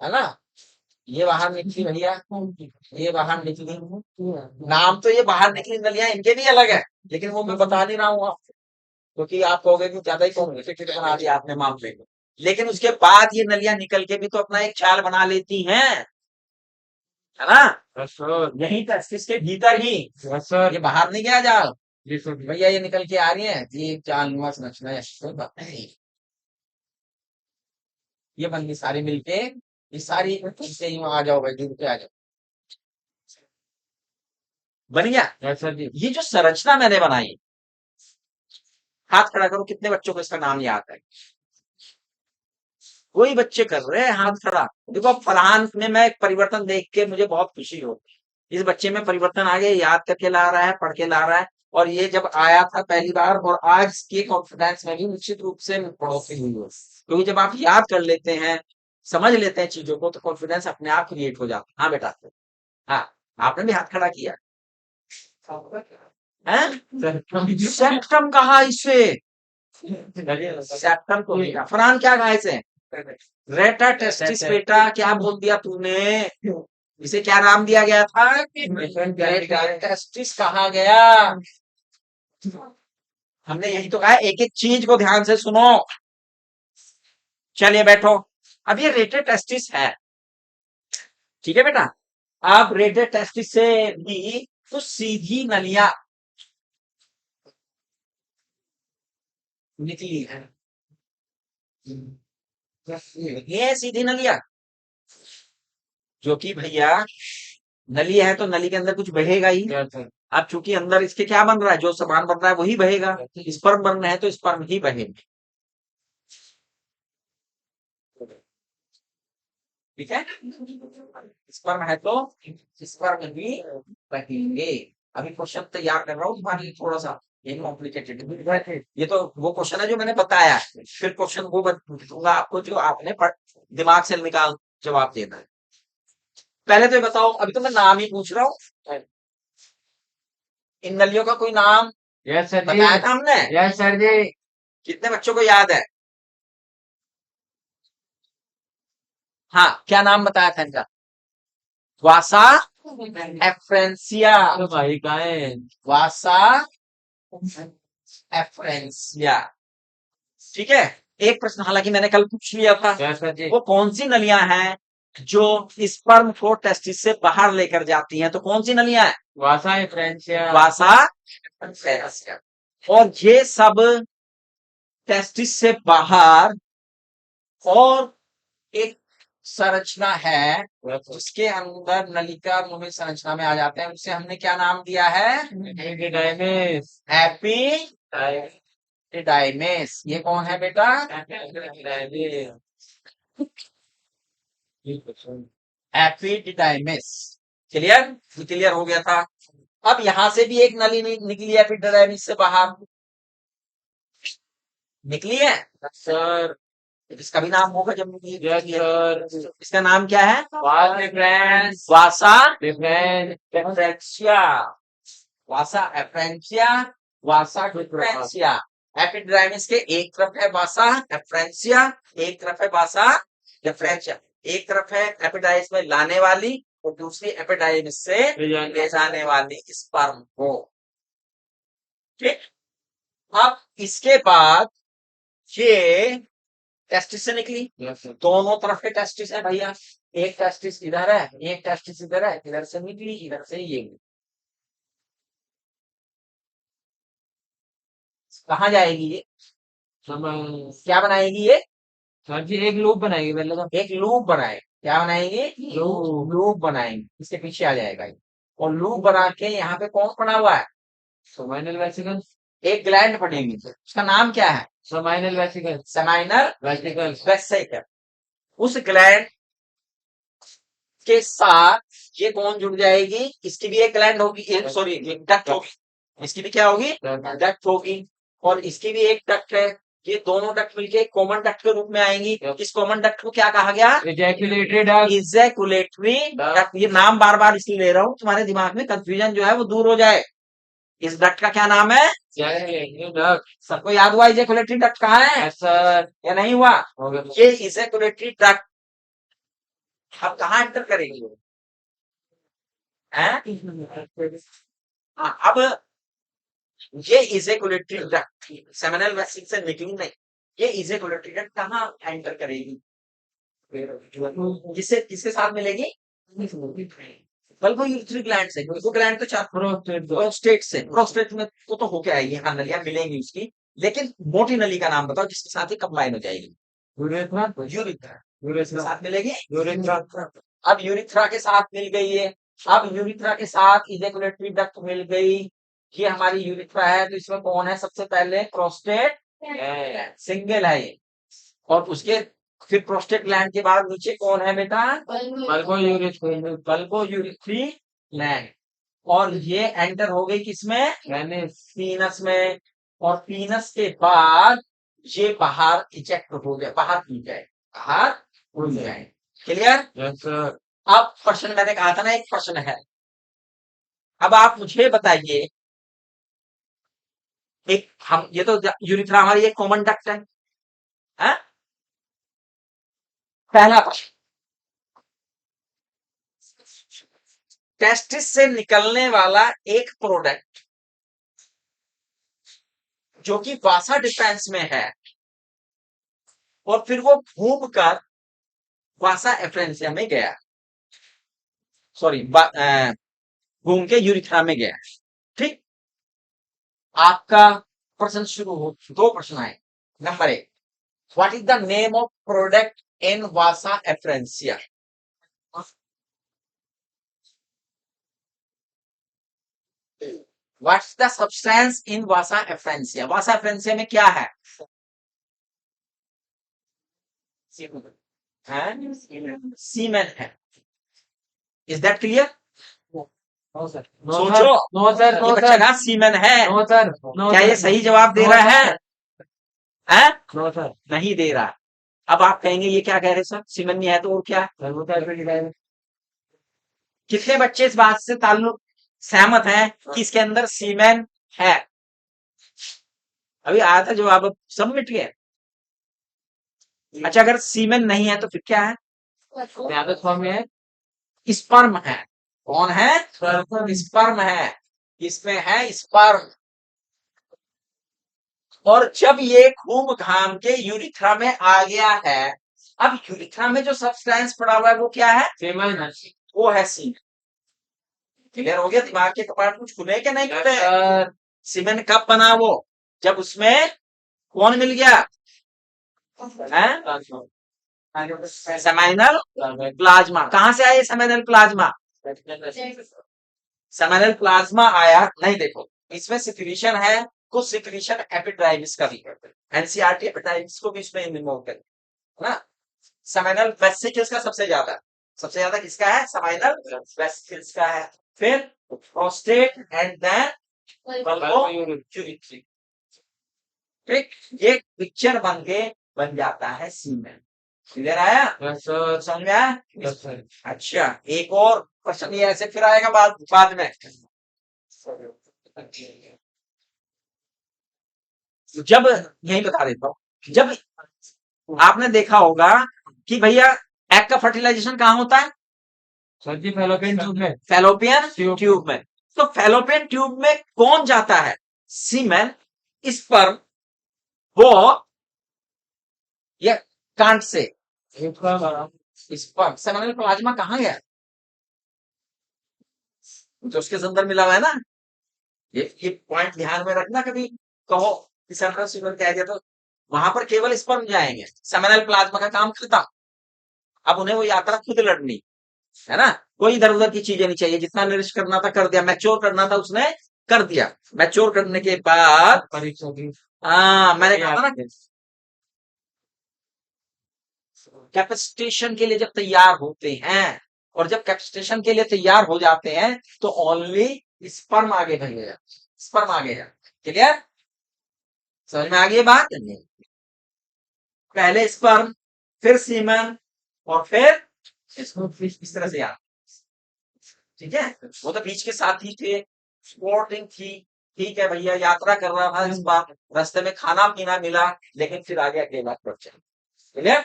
है ना? ये बाहर निकली भैया, ये बाहर निकली। नाम तो ये बाहर निकली नलियां इनके भी अलग है, लेकिन वो मैं बता नहीं रहा हूँ आपको, क्योंकि आप कहोगे कि ज्यादा ही कॉम्प्लिकेटेड बना दिया आपने मामले को। लेकिन उसके बाद ये नलियां निकल के भी तो अपना एक चाल बना लेती हैं, है ना? Yes sir. यही टेस्टिस के भीतर ही, यस सर। ये बाहर नहीं गया जाल। जी सर। भैया ये निकल के आ रही है, ये एक चाल नुमा संरचना है, कोई बात नहीं। ये बन गई सारी मिलके, ये सारी से यूं आ जाओ भाई, जुड़ के आ जाओ, बन गया। यस सर जी। ये जो संरचना मैंने बनाई, हाथ खड़ा करो, कितने बच्चों को इसका नाम याद है? कोई बच्चे कर रहे हैं हाथ खड़ा। देखो अब फरहान में मैं एक परिवर्तन देख के मुझे बहुत खुशी होती है, इस बच्चे में परिवर्तन आ गया, याद करके ला रहा है, पढ़ के ला रहा है। और ये जब आया था पहली बार, और आज के कॉन्फिडेंस में भी निश्चित रूप से बढ़ोतरी हुई है, क्योंकि जब आप याद कर लेते हैं, समझ लेते हैं चीजों को, तो कॉन्फिडेंस अपने आप क्रिएट हो जाता है। हाँ बेटा, हाँ, आपने भी हाथ खड़ा किया है। सेप्टम कहा इसे, सेप्टम को बेटा। फरहान क्या कहा इसे? रेटा टेस्टिस बेटा, क्या बोल दिया तूने? इसे क्या नाम दिया गया था? रेटा टेस्टिस कहा गया। हमने यही तो कहा, एक एक चीज को ध्यान से सुनो। चलिए बैठो, अब ये रेटेड टेस्टिस है, ठीक है बेटा। अब रेटेड टेस्टिस से भी तो सीधी नलियां निकली है, ये सीधी नलियां, जो कि भैया नली है तो नली के अंदर कुछ बहेगा ही। Yes sir. अब चूंकि अंदर इसके क्या बन रहा है, जो सामान बन रहा है वही बहेगा। स्पर्म बन रहे हैं तो स्पर्म ही बहेंगे, ठीक है। स्पर्म है तो स्पर्म भी बहेंगे। अभी क्वेश्चन तैयार कर रहा हूँ तुम्हारे लिए, थोड़ा सा ये कॉम्प्लिकेटेड, ये तो वो क्वेश्चन है जो मैंने बताया, फिर क्वेश्चन वो दूंगा आपको जो आपने दिमाग से निकाल जवाब देना है। पहले तो ये बताओ, अभी तो मैं नाम ही पूछ रहा हूँ, इन नलियों का कोई नाम यस सर जी। बताया था हमने? यस सर जी। कितने बच्चों को याद है? हाँ, क्या नाम बताया था इनका? वासा एफ्रेंसिया, तो भाई का है। वासा एफ्रेंसिया, ठीक है। एक प्रश्न हालांकि मैंने कल पूछ लिया था, यस सर जी। वो कौन सी नलियां हैं जो स्पर्म को टेस्टिस से बाहर लेकर जाती हैं? तो कौन सी नलियां हैं? वासा फ्रेंसिया। वासा एफ्रेंसिया। और ये सब टेस्टिस से बाहर, और एक संरचना है जिसके अंदर नलिका मुहित संरचना में आ जाते हैं, उसे हमने क्या नाम दिया है? डायमेस। एपिडाइमेस। ये कौन है बेटा? एपिडाइमेस। क्लियर? क्लियर हो गया था। अब यहां से भी एक नली निकली है एपिडाइमिस से बाहर, निकली है सर। इसका भी नाम होगा जब यस सर। इसका नाम क्या है? डिफरेंस। वासा डिफरेंस। एफ्रेंसिया, वासा एफ्रेंसिया, वासा डिफरेंसिया। एपिड्राइमिस के एक तरफ है वासा एफ्रेंसिया, एक तरफ है वासा डिफरेंशिया। एक तरफ है एपिडाइमिस में लाने वाली, और दूसरी एपिडाइमिस से ले जाने वाली स्पर्म को, ठीक। अब इसके बाद ये टेस्टिस से निकली, यस सर। दोनों तरफ के टेस्टिस है भैया, एक टेस्टिस इधर है, एक टेस्टिस इधर है, इधर से निकली, इधर से ये कहाँ जाएगी ये? क्या बनाएगी ये? सर जी एक लूप बनाएगी पहले तो। एक लूप बनाए, क्या बनाएंगे? लूप। लूप बनाएंगे, इसके पीछे आ जाएगा ये। और लूप बना के यहाँ पे कौन बना हुआ है? Seminal vesicle. एक ग्लैंड बनेगी, उसका नाम क्या है? Seminal vesicle. Seminal vesicle. Vesicle. उस ग्लैंड के साथ ये कौन जुड़ जाएगी? इसकी भी एक ग्लैंड होगी, सॉरी डक्ट होगी, इसकी भी क्या होगी? डक्ट होगी। और इसकी भी एक डक्ट है, ये दोनों डक्ट मिलके कॉमन डक्ट के रूप में आएंगी। इस कॉमन डक्ट को क्या कहा गया? Ejaculatory duct. Ejaculatory duct. ये नाम बार बार इसलिए ले रहा हूं, तुम्हारे दिमाग में कंफ्यूजन जो है वो दूर हो जाए। इस डक्ट का क्या नाम है? डक्ट। सबको याद हुआ इजैकुलेटरी डक्ट कहाँ है? सर। या नहीं हुआ? ये इजैकुलेटरी डक्ट अब कहाँ एंटर करेगी वो? अब ये इजेकुलेटरी डक्ट सेमिनल वेसिकल से निकली नहीं, ये इजेकुलेटरी डक्ट कहाँ एंटर करेगी? किससे किसके साथ मिलेगी? बल्बोयूरेथ्री ग्लैंड से, वो ग्लैंड तो चार प्रोस्टेट से, प्रोस्टेट में तो होके आएगी, हाँ नलियां मिलेंगी उसकी, लेकिन मोटी नली का नाम बताओ जिसके साथ ही कंबाइन हो जाएगी? यूरिथ्रा के साथ मिलेगी। अब यूरिथ्रा के साथ मिल गई है, अब यूरिथ्रा के साथ इजेकुलेटरी डक्ट मिल गई, ये हमारी यूरिथ्रा है, तो इसमें कौन है सबसे पहले? प्रोस्टेट सिंगल है ये, और उसके फिर प्रोस्टेट ग्लैंड के बाद नीचे कौन है बेटा? बल्बोयूरेथ्री ग्लैंड, और ये एंटर हो गई किसमें? पीनस में, और पीनस के बाद ये बाहर इजेक्ट हो गया, बाहर उड़ जाए, बाहर उड़ जाए। क्लियर? अब प्रश्न मैंने कहा था ना, एक प्रश्न है, अब आप मुझे बताइए, एक हम ये तो यूरिथ्रा हमारी एक कॉमन डक्ट है, हाँ? पहला प्रश्न, टेस्टिस से निकलने वाला एक प्रोडक्ट जो कि वासा डिफेंस में है, और फिर वो घूम कर वासा एफ्रेंसिया में गया, सॉरी घूम के यूरिथ्रा में गया, ठीक? आपका प्रश्न शुरू हो, दो प्रश्न आए। नंबर एक, what is the name of product in vasa efferentia? What's the substance in vasa efferentia? Vasa efferentia में क्या है? सीमेन है। Is that clear? सोचो, ये बच्चा कहा सीमेन है, क्या ये सही जवाब दे रहा है? नहीं दे रहा। अब आप कहेंगे ये क्या कह रहे सर, सीमेन नहीं है तो और क्या है? कितने बच्चे इस बात से ताल्लुक सहमत हैं कि इसके अंदर सीमेन है? अभी आया था जवाब, अब सब मिट गया। अच्छा, अगर सीमेन नहीं है तो फिर क्या है? स्पर्म है। कौन है? स्पर्म है, इसमें है स्पर्म। और जब ये घूम घाम के यूरिथ्रा में आ गया है, अब यूरिथ्रा में जो सब्सटेंस पड़ा हुआ है वो क्या है? सीमेन। वो है सीमेन। क्लियर हो गया? दिमाग के कपाट कुछ खुले कि नहीं खुले? सीमेन कब बना वो? जब उसमें कौन मिल गया? Seminal plasma. कहां से आया सेमाइनल प्लाज्मा? सेमाइनल प्लाज्मा आया नहीं, देखो इसमें सिक्रीशन है, कुछ सिक्रीशन एपिड्राइमिस का भी है, एनसीईआरटी एपिड्राइमिस को भी इसमें इन्वॉल्व कर, है ना? सेमाइनल वेसिकल्स का सबसे ज्यादा किसका है? सेमाइनल वेसिकल्स का है, फिर प्रोस्टेट एंड देन बल्बोयूरेथ्री। ठीक, ये पिक्चर बन जाता है सीमेन। क्लियर आया? समझ में आया? अच्छा, एक और क्वेश्चन ये ऐसे फिर आएगा बाद में। जब यही बता देता हूं, जब आपने देखा होगा कि भैया एग का फर्टिलाइजेशन कहाँ होता है? फैलोपियन ट्यूब में। तो फैलोपियन ट्यूब में कौन जाता है? सीमेन, स्पर्म, वो या can't say sperm. Seminal plasma कहाँ गया? जो उसके अंदर मिला हुआ है ना, ये पॉइंट ध्यान में रखना, कभी कहो कि सेमिनल सीमेन कह दिया तो वहां पर केवल स्पर्म जाएंगे, सेमिनल प्लाज्मा का काम खत्म। अब उन्हें वो यात्रा खुद लड़नी है ना, कोई इधर उधर की चीजें नहीं चाहिए, जितना निरिश करना था कर दिया, मैच्योर करना था उसने कर दिया। मैच्योर करने के बाद हाँ, मैंने कहा था ना, कैपेसिटेशन के लिए जब तैयार होते हैं, और जब कैपेसिटेशन के लिए तैयार हो जाते हैं तो ओनली स्पर्म आगे बढ़ेगा, स्पर्म आगे। क्लियर? समझ में आ गई बात? पहले स्पर्म, फिर सीमन, और फिर इसको इस तरह से यार, ठीक है? वो तो बीच के साथ ही थे, स्पोर्टिंग थी, ठीक है भैया, यात्रा कर रहा था, इस बार रास्ते में खाना पीना मिला, लेकिन फिर आगे अकेला क्वेश्चन। क्लियर?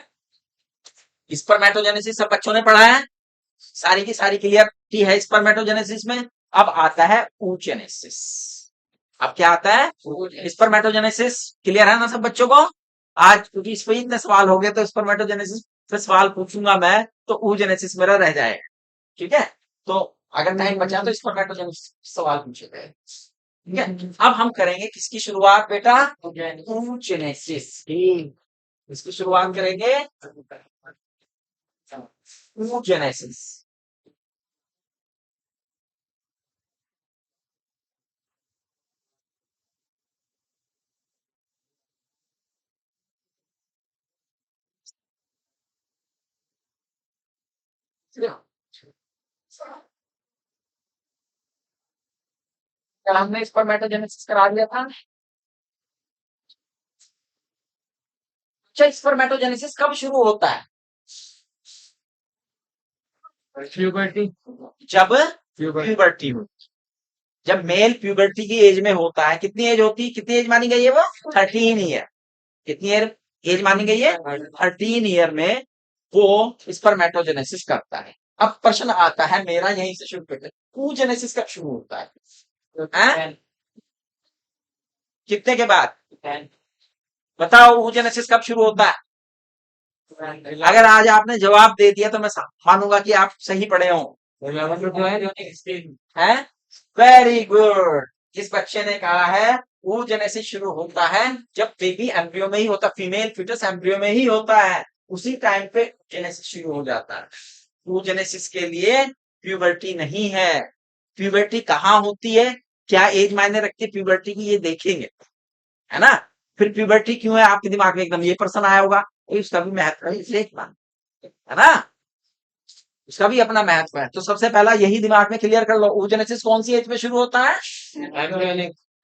स्पर्मेटोजेनेसिस सब बच्चों ने पढ़ा है, सारी की सारी क्लियरिटी है स्पर्मेटोजेनेसिस में। अब आता है oogenesis। अब क्या आता है? स्पर्मेटोजेनेसिस। क्लियर है ना सब बच्चों को? आज क्योंकि इस पे इतने सवाल हो गए तो स्पर्मेटोजेनेसिस पे सवाल पूछूंगा मैं तो oogenesis मेरा रह जाएगा। ठीक है, तो अगर टाइम बचा तो स्पर्मेटोजेनेसिस सवाल पूछे गए। ठीक है, अब हम करेंगे किसकी शुरुआत बेटा? oogenesis की। इसकी शुरुआत करेंगे oogenesis। कल हमने स्पर्मेटोजेनेसिस करा दिया था। अच्छा, स्पर्मेटोजेनेसिस कब शुरू होता है? प्यूबर्टी। जब प्यूबर्टी हो, जब मेल प्यूबर्टी की एज में होता है। कितनी एज होती है? कितनी एज मानी गई है वो? 13 ईयर। कितनी एज मानी गई है? 13 ईयर में वो स्पर्मेटोजेनेसिस करता है। अब प्रश्न आता है मेरा, यहीं से शुरू करते हैं, oogenesis कब शुरू होता है? हैं? कितने के बाद? बताओ oogenesis कब शुरू होता है? अगर आज आपने जवाब दे दिया तो मैं मानूंगा कि आप सही पढ़े हो। हैं? Very good. जिस बच्चे ने कहा है oogenesis शुरू होता है जब बेबी एम्ब्रियो में ही होता, फीमेल फीटस एम्ब्रियो में ही होता है, उसी टाइम पे oogenesis शुरू हो जाता है। oogenesis के लिए प्यूबर्टी नहीं है। प्यूबर्टी कहाँ होती है, क्या एज मायने रखती है प्यूबर्टी की, ये देखेंगे, है ना। फिर प्यूबर्टी क्यों है आपके दिमाग में एकदम ये प्रश्न आया होगा, उसका भी महत्व है, इसलिए है ना, उसका भी अपना महत्व है। तो सबसे पहला यही दिमाग में क्लियर कर लो, oogenesis कौन सी एज में शुरू होता है?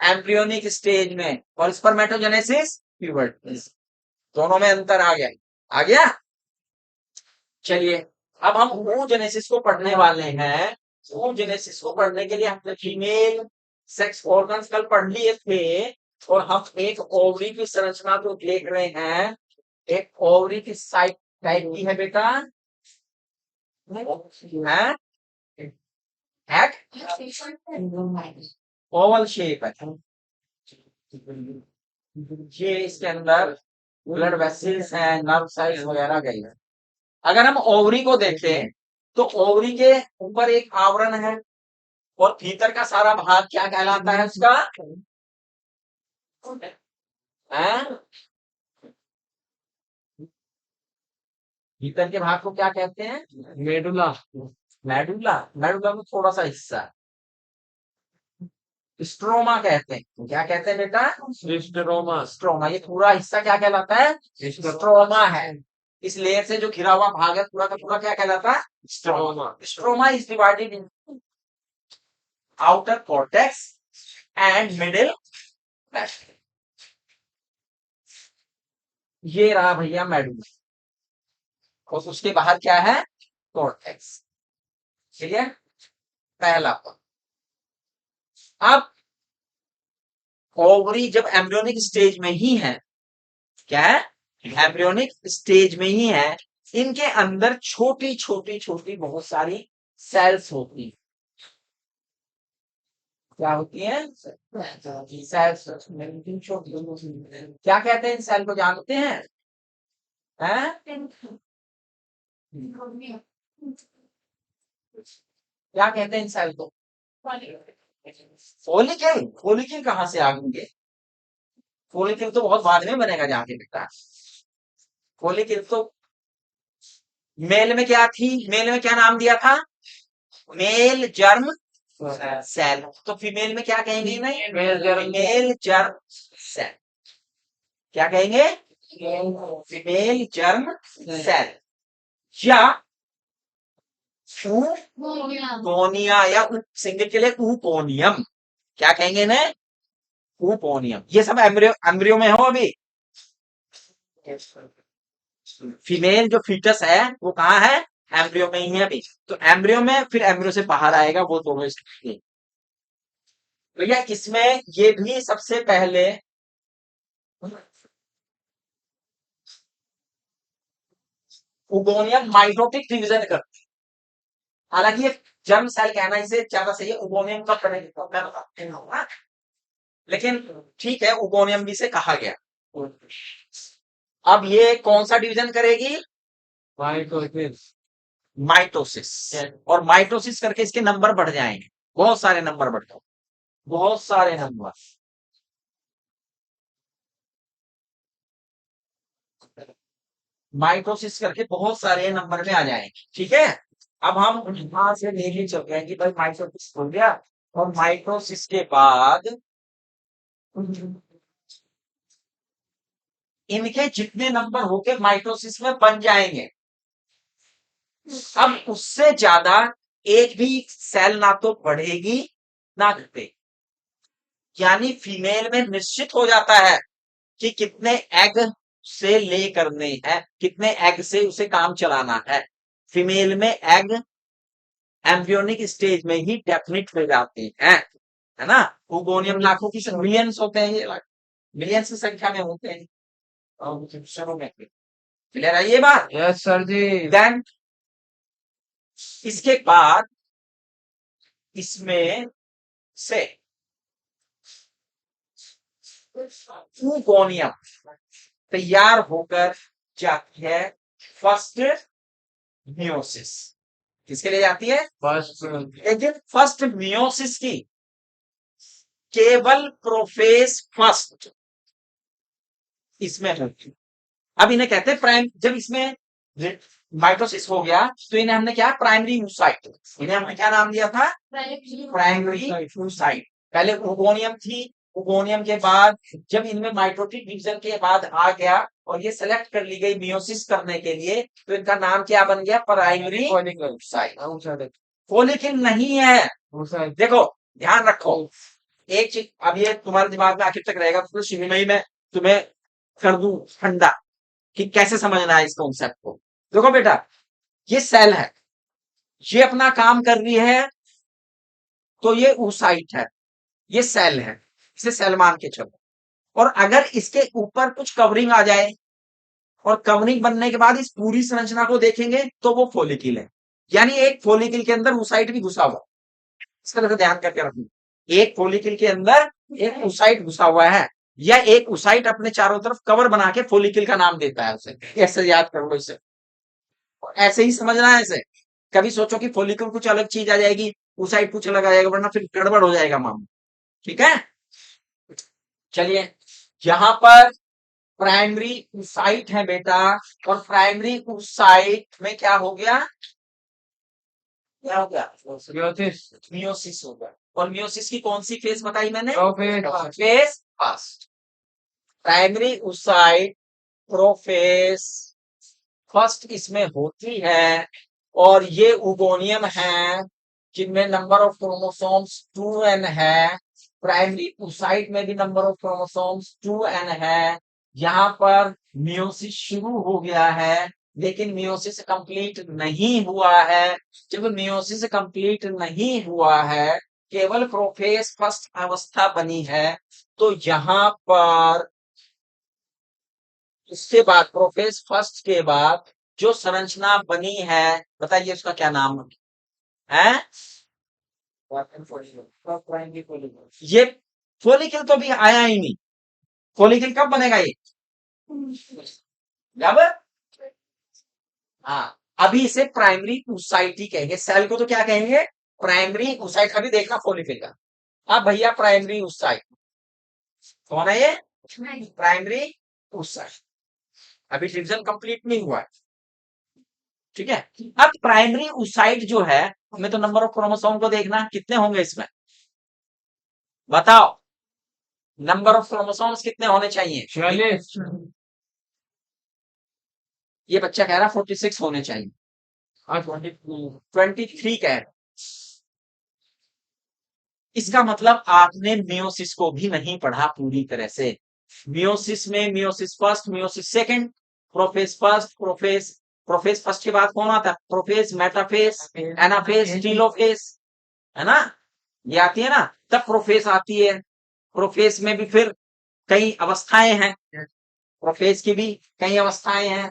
एम्ब्रियोनिक स्टेज में। और स्पर्मेटोजेनेसिस प्यूबर्टी। दोनों में अंतर आ गया, आ गया। चलिए, अब हम oogenesis को पढ़ने वाले हैं। oogenesis को पढ़ने के लिए हमने फीमेल सेक्स ऑर्गन्स कल पढ़ लिए थे, और हम एक ओवरी की संरचना को देख रहे हैं। एक ओवरी की साइट टाइप की है बेटा, है ओवल शेप है। ये इसके अंदर ब्लड वेसल्स हैं, नर्व सेल्स वगैरह गई है। अगर हम ओवरी को देखें तो ओवरी के ऊपर एक आवरण है, और भीतर का सारा भाग क्या कहलाता है उसका? हैं? भीतर के भाग को क्या कहते हैं? मेडुला। मेडुला। मेडुला में थोड़ा सा हिस्सा स्ट्रोमा कहते हैं। क्या कहते हैं बेटा? स्ट्रोमा। स्ट्रोमा। ये पूरा हिस्सा क्या कहलाता है? स्ट्रोमा है। इस लेयर से जो घिरा हुआ भाग है पूरा का पूरा क्या कहलाता है? Stroma. Stroma is divided in outer cortex and middle west. ये रहा भैया मेडुला, और उसके बाहर क्या है? कॉर्टेक्स। ठीक है, पहला पॉइंट। अब ओवरी जब एम्ब्रियोनिक स्टेज में ही है, क्या है? एम्ब्रियोनिक स्टेज में ही है, इनके अंदर छोटी छोटी छोटी बहुत सारी सेल्स होती हैं। क्या होती है? सेल्स। क्या कहते हैं इन सेल को, जानते हैं? हैं? क्या कहते हैं इन सेल को? फोलिकल। फोलिकल कहाँ से आ गए? फोलिकल तो बहुत बाद में बनेगा जाके बेटा। फोलिकल तो मेल में क्या थी? मेल में क्या नाम दिया था? Male germ cell. तो फीमेल में क्या कहेंगे? नहीं, फीमेल जर्म सेल। क्या कहेंगे? फीमेल जर्म सेल, या ऊपोनिया, या सिंगल के लिए ऊपोनियम। क्या कहेंगे ना? ऊपोनियम। ये सब एम्ब्रियो एम्ब्रियो में हो अभी। फीमेल जो फीटस है वो कहाँ है? एम्ब्रियो में ही है अभी। तो एम्ब्रियो में, फिर एम्ब्रियो से बाहर आएगा, वो दोनों स्टेज। भैया इसमें ये भी सबसे पहले उगोनियम माइटोटिक डिवीजन करते हैं। हालांकि ये जर्म सेल कहना इसे ज्यादा सही है, उगोनियम का होगा, लेकिन ठीक है, उगोनियम भी से कहा गया। अब ये कौन सा डिवीजन करेगी? माइटोसिस। माइटोसिस। और माइटोसिस करके इसके नंबर बढ़ जाएंगे, बहुत सारे नंबर बढ़ जाएंगे, बहुत सारे नंबर। माइटोसिस करके बहुत सारे नंबर में आ जाएंगे, ठीक है। अब हम यहां से लेके चल रहे हैं कि भाई माइटोसिस हो गया, और माइटोसिस के बाद इनके जितने नंबर होके माइटोसिस में बन जाएंगे, अब उससे ज्यादा एक भी सेल ना तो बढ़ेगी ना घटेगी। यानी फीमेल में निश्चित हो जाता है कि कितने एग से ले करने हैं, कितने एग से उसे काम चलाना है। फीमेल में एग एम्ब्रियोनिक स्टेज में ही डेफिनिट हो जाते हैं, है ना। ओगोनियम लाखों की मिलियंस होते हैं, ये मिलियंस की संख्या में होते हैं। क्लियर है ये बात? यस सर जी। देन इसके बाद इसमें से ओगोनियम तैयार होकर जाती है फर्स्ट मियोसिस। किसके लिए जाती है? फर्स्ट। लेकिन फर्स्ट मियोसिस की केवल प्रोफेस फर्स्ट इसमें होती। अब इन्हें कहते हैं प्राइम, जब इसमें माइटोसिस हो गया तो इन्हें हमने क्या, प्राइमरी oocyte, इन्हें हमने क्या नाम दिया था? Primary oocyte। पहले ओगोनियम थी, ओगोनियम के बाद जब इनमें माइटोटिक डिवीजन के बाद आ गया और ये सेलेक्ट कर ली गई मियोसिस करने के लिए, तो इनका नाम क्या बन गया? Primary oocyte। फोलिकल नहीं है, देखो ध्यान रखो एक चीज, अब ये तुम्हारे दिमाग में आखिर तक रहेगा, तो शुरू में ही मैं तुम्हें कर दूं ठंडा कि कैसे समझना है इस कॉन्सेप्ट को। देखो बेटा, ये सेल है, ये अपना काम कर रही है, तो ये oocyte है, ये सेल है, इसे सेल मान के चलो। और अगर इसके ऊपर कुछ कवरिंग आ जाए और कवरिंग बनने के बाद इस पूरी संरचना को देखेंगे तो वो फोलिकल है। यानी एक फोलिकल के अंदर oocyte भी घुसा हुआ, इसका तरह ध्यान करके रखना, एक फोलिकल के अंदर एक oocyte घुसा हुआ है, या एक oocyte अपने चारों तरफ कवर बना के फोलिकल का नाम देता है उसे। ऐसे याद कर लो इसे, ऐसे ही समझना है इसे। कभी सोचो कि फोलिकल कुछ अलग चीज आ जाएगी, oocyte कुछ अलग आ जाएगा, वरना फिर गड़बड़ हो जाएगा मामला, ठीक है। चलिए, यहां पर प्राइमरी oocyte है बेटा, और प्राइमरी oocyte में क्या हो गया? क्या हो गया? मियोसिस हो गया। और मियोसिस की कौन सी फेज बताई मैंने? Phase first. Primary oocyte profess first इसमें होती है, और ये उगोनियम है जिनमें नंबर ऑफ क्रोमोसोम्स 2n है। प्राइमरी oocyte में भी नंबर ऑफ क्रोमोसोम्स 2n है। यहाँ पर मियोसिस शुरू हो गया है, लेकिन मियोसिस कंप्लीट नहीं हुआ है। जब मियोसिस कंप्लीट नहीं हुआ है, केवल प्रोफेस फर्स्ट अवस्था बनी है, तो यहाँ पर इसके बाद प्रोफेस फर्स्ट के बाद जो संरचना बनी है, बताइए उसका क्या नाम है? ये फोलिकल तो भी आया ही नहीं। फोलिकल कब बनेगा ये? जब, हाँ, अभी इसे प्राइमरी oocyte ही कहेंगे, सेल को तो क्या कहेंगे? Primary oocyte। अभी देखना फोलिकल का, अब भैया प्राइमरी oocyte कौन है? ये प्राइमरी oocyte। अभी डिवीजन कंप्लीट नहीं हुआ है, ठीक है। अब प्राइमरी oocyte जो है, हमें तो नंबर ऑफ क्रोमोसोम को देखना, कितने होंगे इसमें बताओ? नंबर ऑफ क्रोमोसोम्स कितने होने चाहिए? 46। ये बच्चा कह रहा 46 होने चाहिए। 23 कह रहा। इसका मतलब आपने मियोसिस को भी नहीं पढ़ा पूरी तरह से। मियोसिस में meiosis first, meiosis second, profess first, profess first के बाद कौन आता है? प्रोफेस, मेटाफेस, एनाफेस, टीलोफेस, है ना, ये आती है ना। तब प्रोफेस आती है। प्रोफेस में भी फिर कई अवस्थाएं हैं, प्रोफेस की भी कई अवस्थाएं हैं,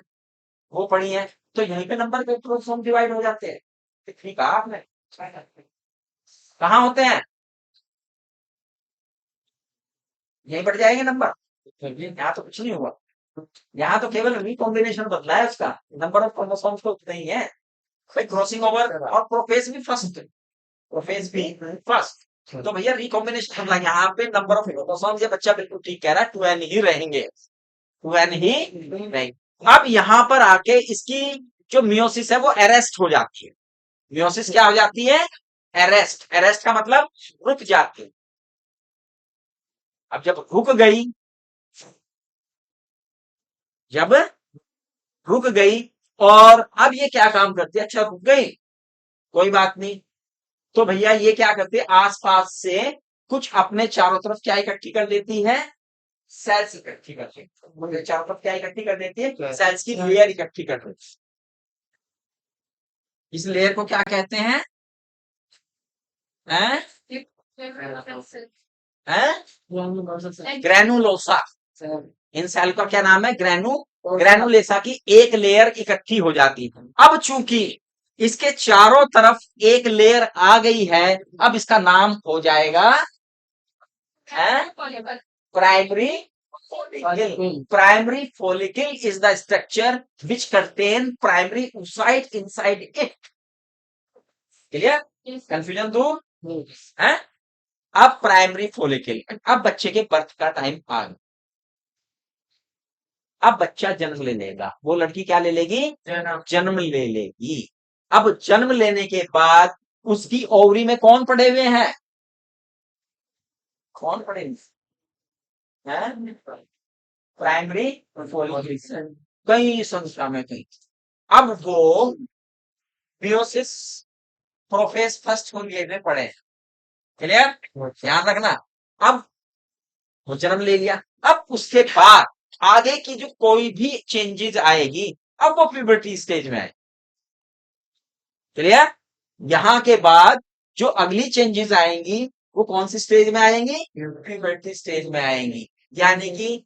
वो पढ़ी है। तो यहीं पे नंबर के क्रोमोसोम डिवाइड हो जाते हैं। तो ठीक है आपने, कहाँ होते हैं, यहीं बढ़ जाएंगे नंबर, यहाँ तो कुछ नहीं हुआ, यहाँ तो केवल रिकॉम्बिनेशन बदला है उसका, नंबर ऑफ क्रोमोसोम्स तो उतने ही है भाई, क्रॉसिंग ओवर और प्रोफेज भी फर्स्ट, प्रोफेज भी फर्स्ट, तो भैया रिकॉम्बिनेशन बदला, यहाँ पे नंबर ऑफ क्रोमोसोम्स, ये बच्चा बिल्कुल ठीक कह रहा है, 2n ही रहेंगे, 2n ही रहेंगे। अब यहाँ पर आके इसकी जो मियोसिस है वो अरेस्ट हो जाती है, मियोसिस क्या हो जाती है, अरेस्ट, अरेस्ट का मतलब रुक जाती है। अब जब रुक गई, जब रुक गई और अब ये क्या काम करती है, अच्छा रुक गई कोई बात नहीं, तो भैया ये क्या करती है, आसपास से कुछ अपने चारों तरफ क्या इकट्ठी कर लेती है, सेल्स इकट्ठी कर लेती है, चारों तरफ क्या इकट्ठी कर देती है, सेल्स की लेयर इकट्ठी कर देती है। इस लेयर को क्या कहते हैं, हैं? ग्रेनुलोसा, इन सेल का क्या नाम है, ग्रेनुलेसा की एक लेयर इकट्ठी हो जाती है। अब चूंकि इसके चारों तरफ एक लेयर आ गई है, अब इसका नाम हो जाएगा primary follicle. Primary follicle is the structure which contain primary oocyte inside it. Clear? Confusion दूर है। अब प्राइमरी फोलिकल, अब बच्चे के बर्थ का टाइम आ गया, अब बच्चा जन्म ले लेगा, वो लड़की क्या ले लेगी, जन्म ले लेगी। अब जन्म लेने के बाद उसकी ओवरी में कौन पड़े हुए हैं, कौन पड़े हैं, प्राइमरी फोलिकल, कई संख्या में कई। अब वो मियोसिस प्रोफेज फर्स्ट होलिए में पड़े, क्लियर, ध्यान रखना। अब वो जन्म ले लिया, अब उसके बाद आगे की जो कोई भी चेंजेस आएगी, अब वो प्यूबर्टी स्टेज में आए, क्लियर। यहां के बाद जो अगली चेंजेस आएंगी वो कौन सी स्टेज में आएंगी, प्यूबर्टी स्टेज में आएंगी, यानी कि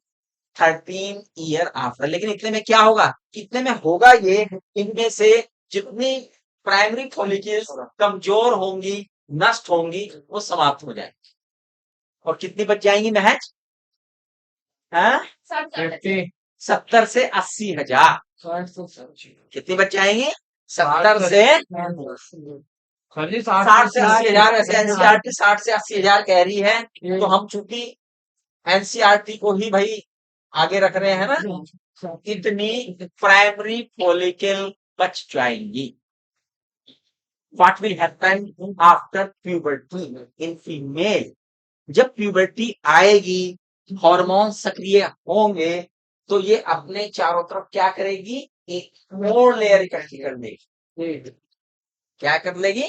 13 ईयर आफ्टर। लेकिन इतने में क्या होगा, इतने में होगा ये, इनमें से जितनी प्राइमरी फॉलिकल्स कमजोर होंगी, नष्ट होंगी, वो समाप्त हो जाएंगी, और कितनी बच जाएंगी महज, 70 से 80,000, कितनी बच जाएंगी, 70 से 60 से 80,000। वैसे एनसीईआरटी 60 से 80,000 कह रही है, तो हम चूंकि एनसीईआरटी को ही भाई आगे रख रहे हैं ना, इतनी प्राइमरी फॉलिकल बच जाएंगी। What will happen after puberty in female? जब प्यूबर्टी आएगी, हार्मोन सक्रिय होंगे, तो ये अपने चारों तरफ क्या करेगी, एक और लेयर इकट्ठी कर देगी, क्या कर लेगी,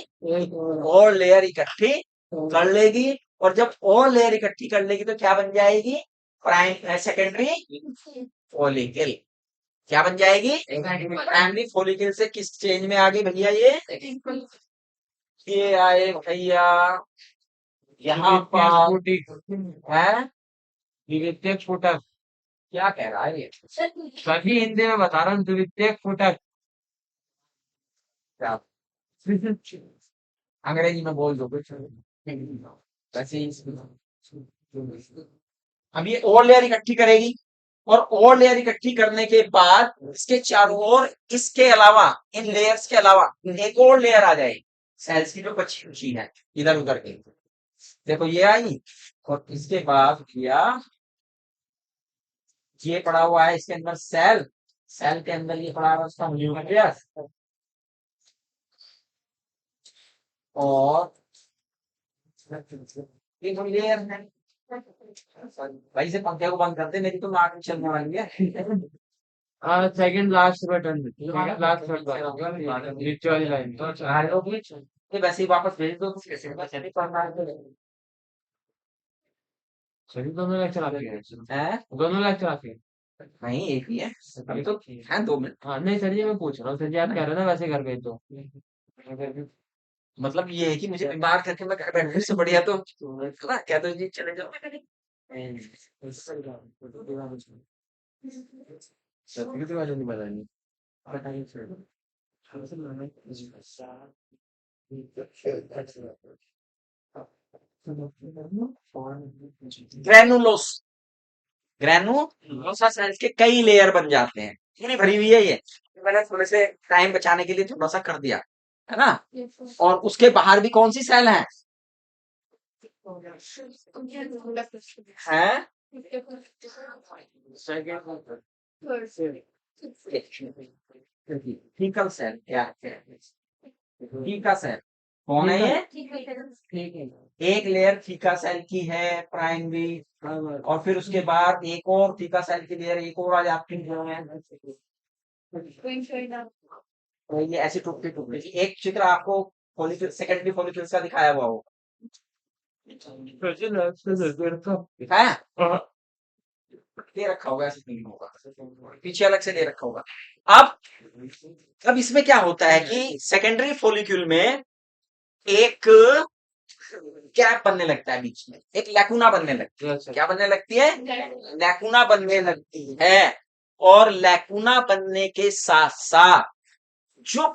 और लेयर इकट्ठी कर लेगी, और जब और लेयर इकट्ठी कर लेगी तो क्या बन जाएगी, सेकेंडरी फॉलिकल, क्या बन जाएगी, प्राइमरी फॉलिकल से किस स्टेज में आ गई भैया, ये आए भैया यहाँ पर है, द्वितीयक फुटक, क्या कह रहा है ये, सभी हिंदी में बता रहा हूँ, द्वितीयक फुटक। क्या अंग्रेजी में बोल दो कुछ, वैसे ही अब ये और लेयर इकट्ठी करेगी, और लेयर इकट्ठी करने के बाद इसके चारों ओर, इसके अलावा, इन लेयर्स के अलावा एक और लेयर आ जाएगी, सेल्स की जो बची खुची है इधर उधर के, देखो ये आई, और इसके बाद किया, ये पड़ा हुआ है इसके अंदर सेल, सेल के अंदर ये पड़ा हुआ है उसका न्यूक्लियस, और ये जो लेयर है, भाई से पंखे को बंद कर दे, मेरी तो नाक चलने वाली है। Second last button, last button नीचे वाली लाइन, ये वैसे ही वापस भेज दो, कैसे नहीं पढ़ना है, सही दोनों लेक्चर आते हैं, दोनों लेक्चर आते हैं, नहीं एक ही है, अभी तो है 2 मिनट। हाँ नहीं सर जी, मैं पूछ रहा हूँ, सर जी आप कह रहे हो ना वैसे कर गए तो, मतलब ये है कि मुझे बीमार करके मैं बैठने से बढ़िया तो ना क्या, तो जी चले जाओ, सर वाले नहीं बतानी। ग्रेनुलोस, ग्रेनुलोसा सेल्स के कई लेयर बन जाते हैं। पूरी भरी हुई है ये, मैंने थोड़े से टाइम बचाने के लिए थोड़ा सा कर दिया, है ना। और उसके बाहर भी कौन सी सेल है? हैं? फीकल सेल, क्या फीका सेल कौन है ये? एक लेयर फीका सेल की है प्राइमरी, और फिर उसके बाद एक और फीका सेल की लेयर एक और आ जाती है। तो ये ऐसी टुकड़ी टुकड़ी की एक चित्र आपको फॉलिकल, सेकेंडरी फॉलिकल्स का दिखाया हुआ हो, दिखाया दे रखा होगा, ऐसे नहीं होगा, पीछे अलग से दे रखा होगा। अब इसमें क्या होता है कि सेकेंडरी फॉलिक्यूल में एक गैप बनने लगता है, बीच में एक लैकुना बनने लगती है। क्या बनने लगती है? लैकुना बनने लगती है। और लैकुना बनने के साथ साथ जो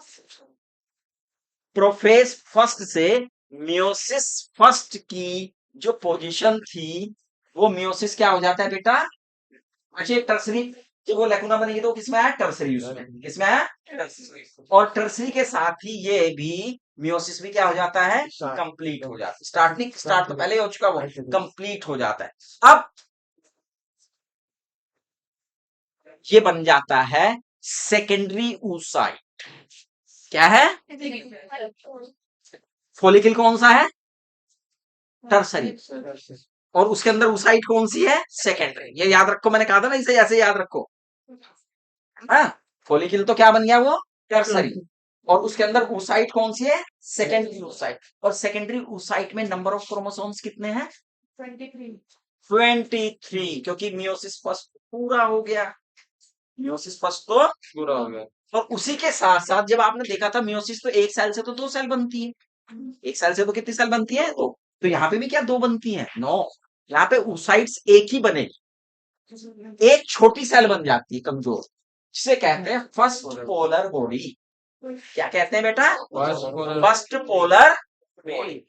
प्रोफेज फर्स्ट से मियोसिस फर्स्ट की जो पोजीशन थी, वो मियोसिस क्या हो जाता है बेटा? अच्छा, टर्सरी, जब वो लैकुना बनेगी तो किसमें आया? टर्सरी, उसमें किसमें आया? टर्सरी। और टर्सरी के साथ ही ये भी मियोसिस भी क्या हो जाता है? कंप्लीट हो जाता है। स्टार्ट तो पहले ही हो चुका, वो कंप्लीट हो जाता है। अब ये बन जाता है सेकेंडरी oocyte। क्या है? फॉलिकल कौन सा है? टर्सरी। और उसके अंदर oocyte कौन सी है? सेकेंडरी। ये याद रखो, मैंने कहा था ना, इसे ऐसे याद रखो। हाँ, फॉलिकल तो क्या बन गया? वो टर्सरी। और उसके अंदर oocyte कौन सी है? Secondary oocyte। और सेकेंडरी oocyte में नंबर ऑफ क्रोमोसोम्स कितने हैं? 23, क्योंकि मियोसिस फर्स्ट पूरा हो गया। मियोसिस फर्स्ट तो पूरा हो गया। और उसी के साथ साथ जब आपने देखा था मियोसिस तो एक सेल से तो 2 सेल बनती है, एक सेल से तो कितनी सेल बनती है? तो यहाँ पे भी क्या 2 बनती है? नो, यहाँ पे oocytes एक ही बनेगी, एक छोटी सेल बन जाती है कमजोर, जिसे कहते हैं फर्स्ट पोलर बॉडी। क्या कहते हैं बेटा? First polar body.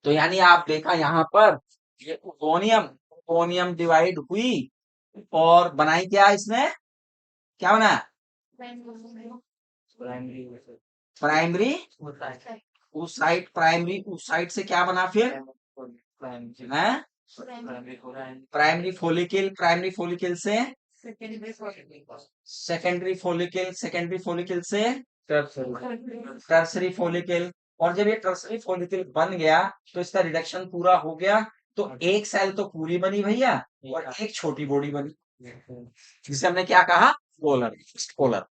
तो यानी आप देखा यहाँ पर, ये ओगोनियम, ओगोनियम डिवाइड हुई और बनाई क्या इसने? क्या बना? Primary oocyte। प्राइमरी oocyte से क्या बना फिर? हैं? प्राइमरी फॉलिकल, प्राइमरी फॉलिकल से सेकेंडरी फॉलिकल, सेकेंडरी फॉलिकल से टर्सरी फॉलिकल। और जब ये टर्सरी फॉलिकल बन गया तो इसका रिडक्शन पूरा हो गया, तो एक सेल तो पूरी बनी भैया, और एक छोटी बॉडी बनी, जिसे हमने क्या कहा? पोलर। पोलर।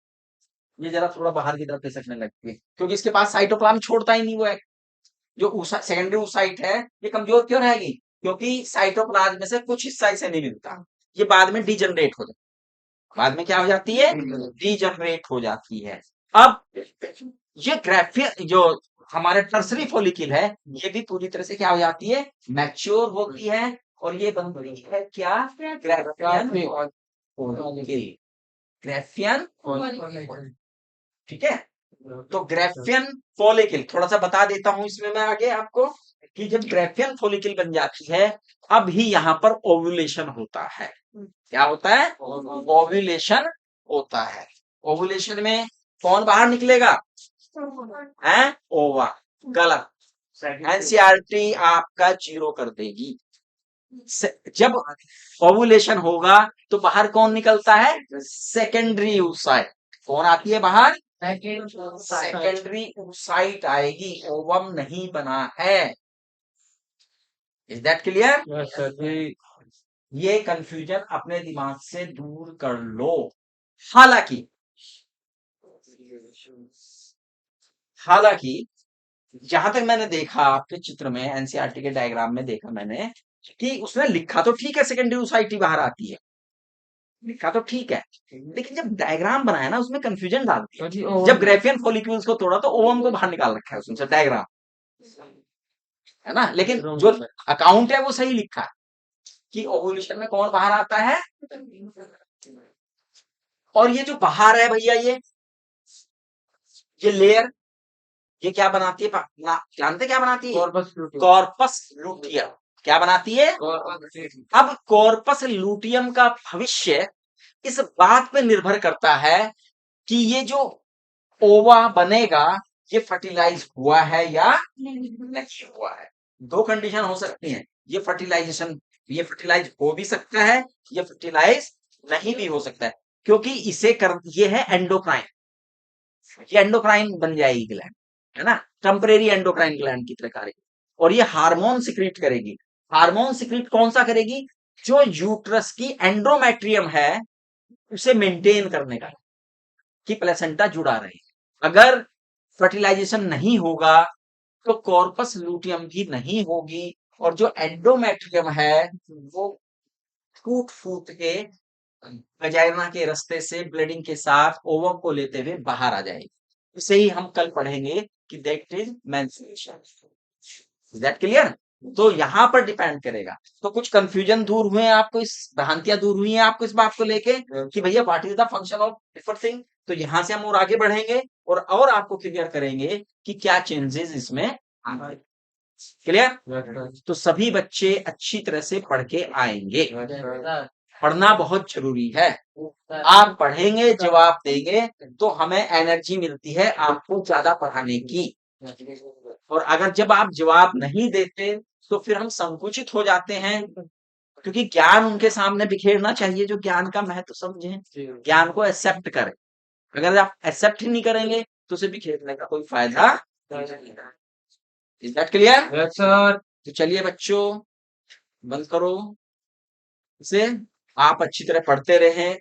ये जरा थोड़ा बाहर की तरफ खिसकने लगती है, क्योंकि इसके पास साइटोप्लाज्म छोड़ता ही नहीं वो है। जो सेकेंडरी oocyte है, ये कमजोर क्यों रहेगी? क्योंकि साइटोप्लाज्म में से कुछ हिस्सा इसे नहीं मिलता, ये बाद में डिजनरेट हो जाती है। बाद में क्या हो जाती है? डिजनरेट हो जाती है। अब ये ग्रेफियन जो हमारे टर्सरी फॉलिकल है, ये भी पूरी तरह से क्या हो जाती है? मैच्योर होती है, और ये बनती है क्या? Graafian follicle. ग्रेफियन, ठीक है। तो ग्रेफियन फॉलिकल थोड़ा सा बता देता हूं इसमें मैं आगे आपको, कि जब ग्रेफियन फॉलिकल बन जाती है, अब ही यहाँ पर ओव्यूलेशन होता है। क्या होता है? ओव्यूलेशन होता है। ओव्यूलेशन में कौन बाहर निकलेगा? है ओवा। गलत, एनसीईआरटी आपका 0 कर देगी। जब ओव्यूलेशन होगा तो बाहर कौन निकलता है? Secondary oocyte। कौन आती है बाहर? सेकेंडरी oocyte आएगी, ओवम नहीं बना है। Is that clear? ये कंफ्यूजन अपने दिमाग से दूर कर लो। हालांकि हालांकि जहां तक मैंने देखा आपके चित्र में, एनसीईआरटी के डायग्राम में देखा मैंने, कि उसने लिखा तो ठीक है सेकेंडरी oocyte बाहर आती है, लिखा तो ठीक है, लेकिन जब डायग्राम बनाया ना उसमें कंफ्यूजन डाल दिया। जब ग्रेफियन फॉलिक्यूल्स को तोड़ा तो ओवम को बाहर निकाल रखा है उसमें डायग्राम, है ना। लेकिन जो अकाउंट है वो सही लिखा है कि ओवुलेशन में कौन बाहर आता है? और ये जो बाहर है भैया, ये लेयर, ये क्या बनाती है? जानते क्या बनाती है? Corpus luteum. Corpus luteum. क्या बनाती है? कॉर्पस अब कॉर्पस लूटियम का भविष्य इस बात पे निर्भर करता है कि ये जो ओवा बनेगा, ये फर्टिलाइज हुआ है या नहीं हुआ है। दो कंडीशन हो सकती हैं। ये फर्टिलाइज हो भी सकता है, ये फर्टिलाइज नहीं भी हो सकता है, क्योंकि ये है एंडोक्राइन। ये एंडोक्राइन बन जाएगी ग्लैंड, है ना, टेम्परेरी एंडोक्राइन ग्लैंड की तरह कार्य। और ये हार्मोन सिक्रीट करेगी। हार्मोन सिक्रीट कौन सा करेगी? जो यूट्रस की एंडोमेट्रियम है उसे मेंटेन करने का, कि प्लेसेंटा जुड़ा रहे। अगर फर्टिलाइजेशन नहीं होगा तो कॉर्पस लूटियम भी नहीं होगी, और जो एंडोमेट्रियम है वो फूट फूट के वजाइना के रास्ते से ब्लीडिंग के साथ ओवम को लेते हुए बाहर आ जाएगी। इसे ही हम कल पढ़ेंगे कि that is menstruation. Is that clear? तो यहाँ पर डिपेंड करेगा। तो कुछ कंफ्यूजन दूर हुए हैं आपको, इस भ्रांतियां दूर हुई हैं आपको इस बात को लेके कि भैया what is the function of different thing. तो यहाँ से हम और आगे बढ़ेंगे और आपको क्लियर करेंगे कि क्या चेंजेस इसमें आए। क्लियर? तो सभी बच्चे अच्छी तरह से पढ़ के आएंगे। पढ़ना बहुत जरूरी है। आप पढ़ेंगे, जवाब देंगे, तो हमें एनर्जी मिलती है आपको ज्यादा पढ़ाने की। और अगर जब आप जवाब नहीं देते तो फिर हम संकुचित हो जाते हैं, क्योंकि ज्ञान उनके सामने बिखेरना चाहिए जो ज्ञान का महत्व समझें, ज्ञान को एक्सेप्ट करें। अगर आप एक्सेप्ट ही नहीं करेंगे तो उसे बिखेरने का कोई फायदा नहीं है। Is that clear? Yes sir. तो चलिए बच्चों, बंद करो इसे। आप अच्छी तरह पढ़ते रहें।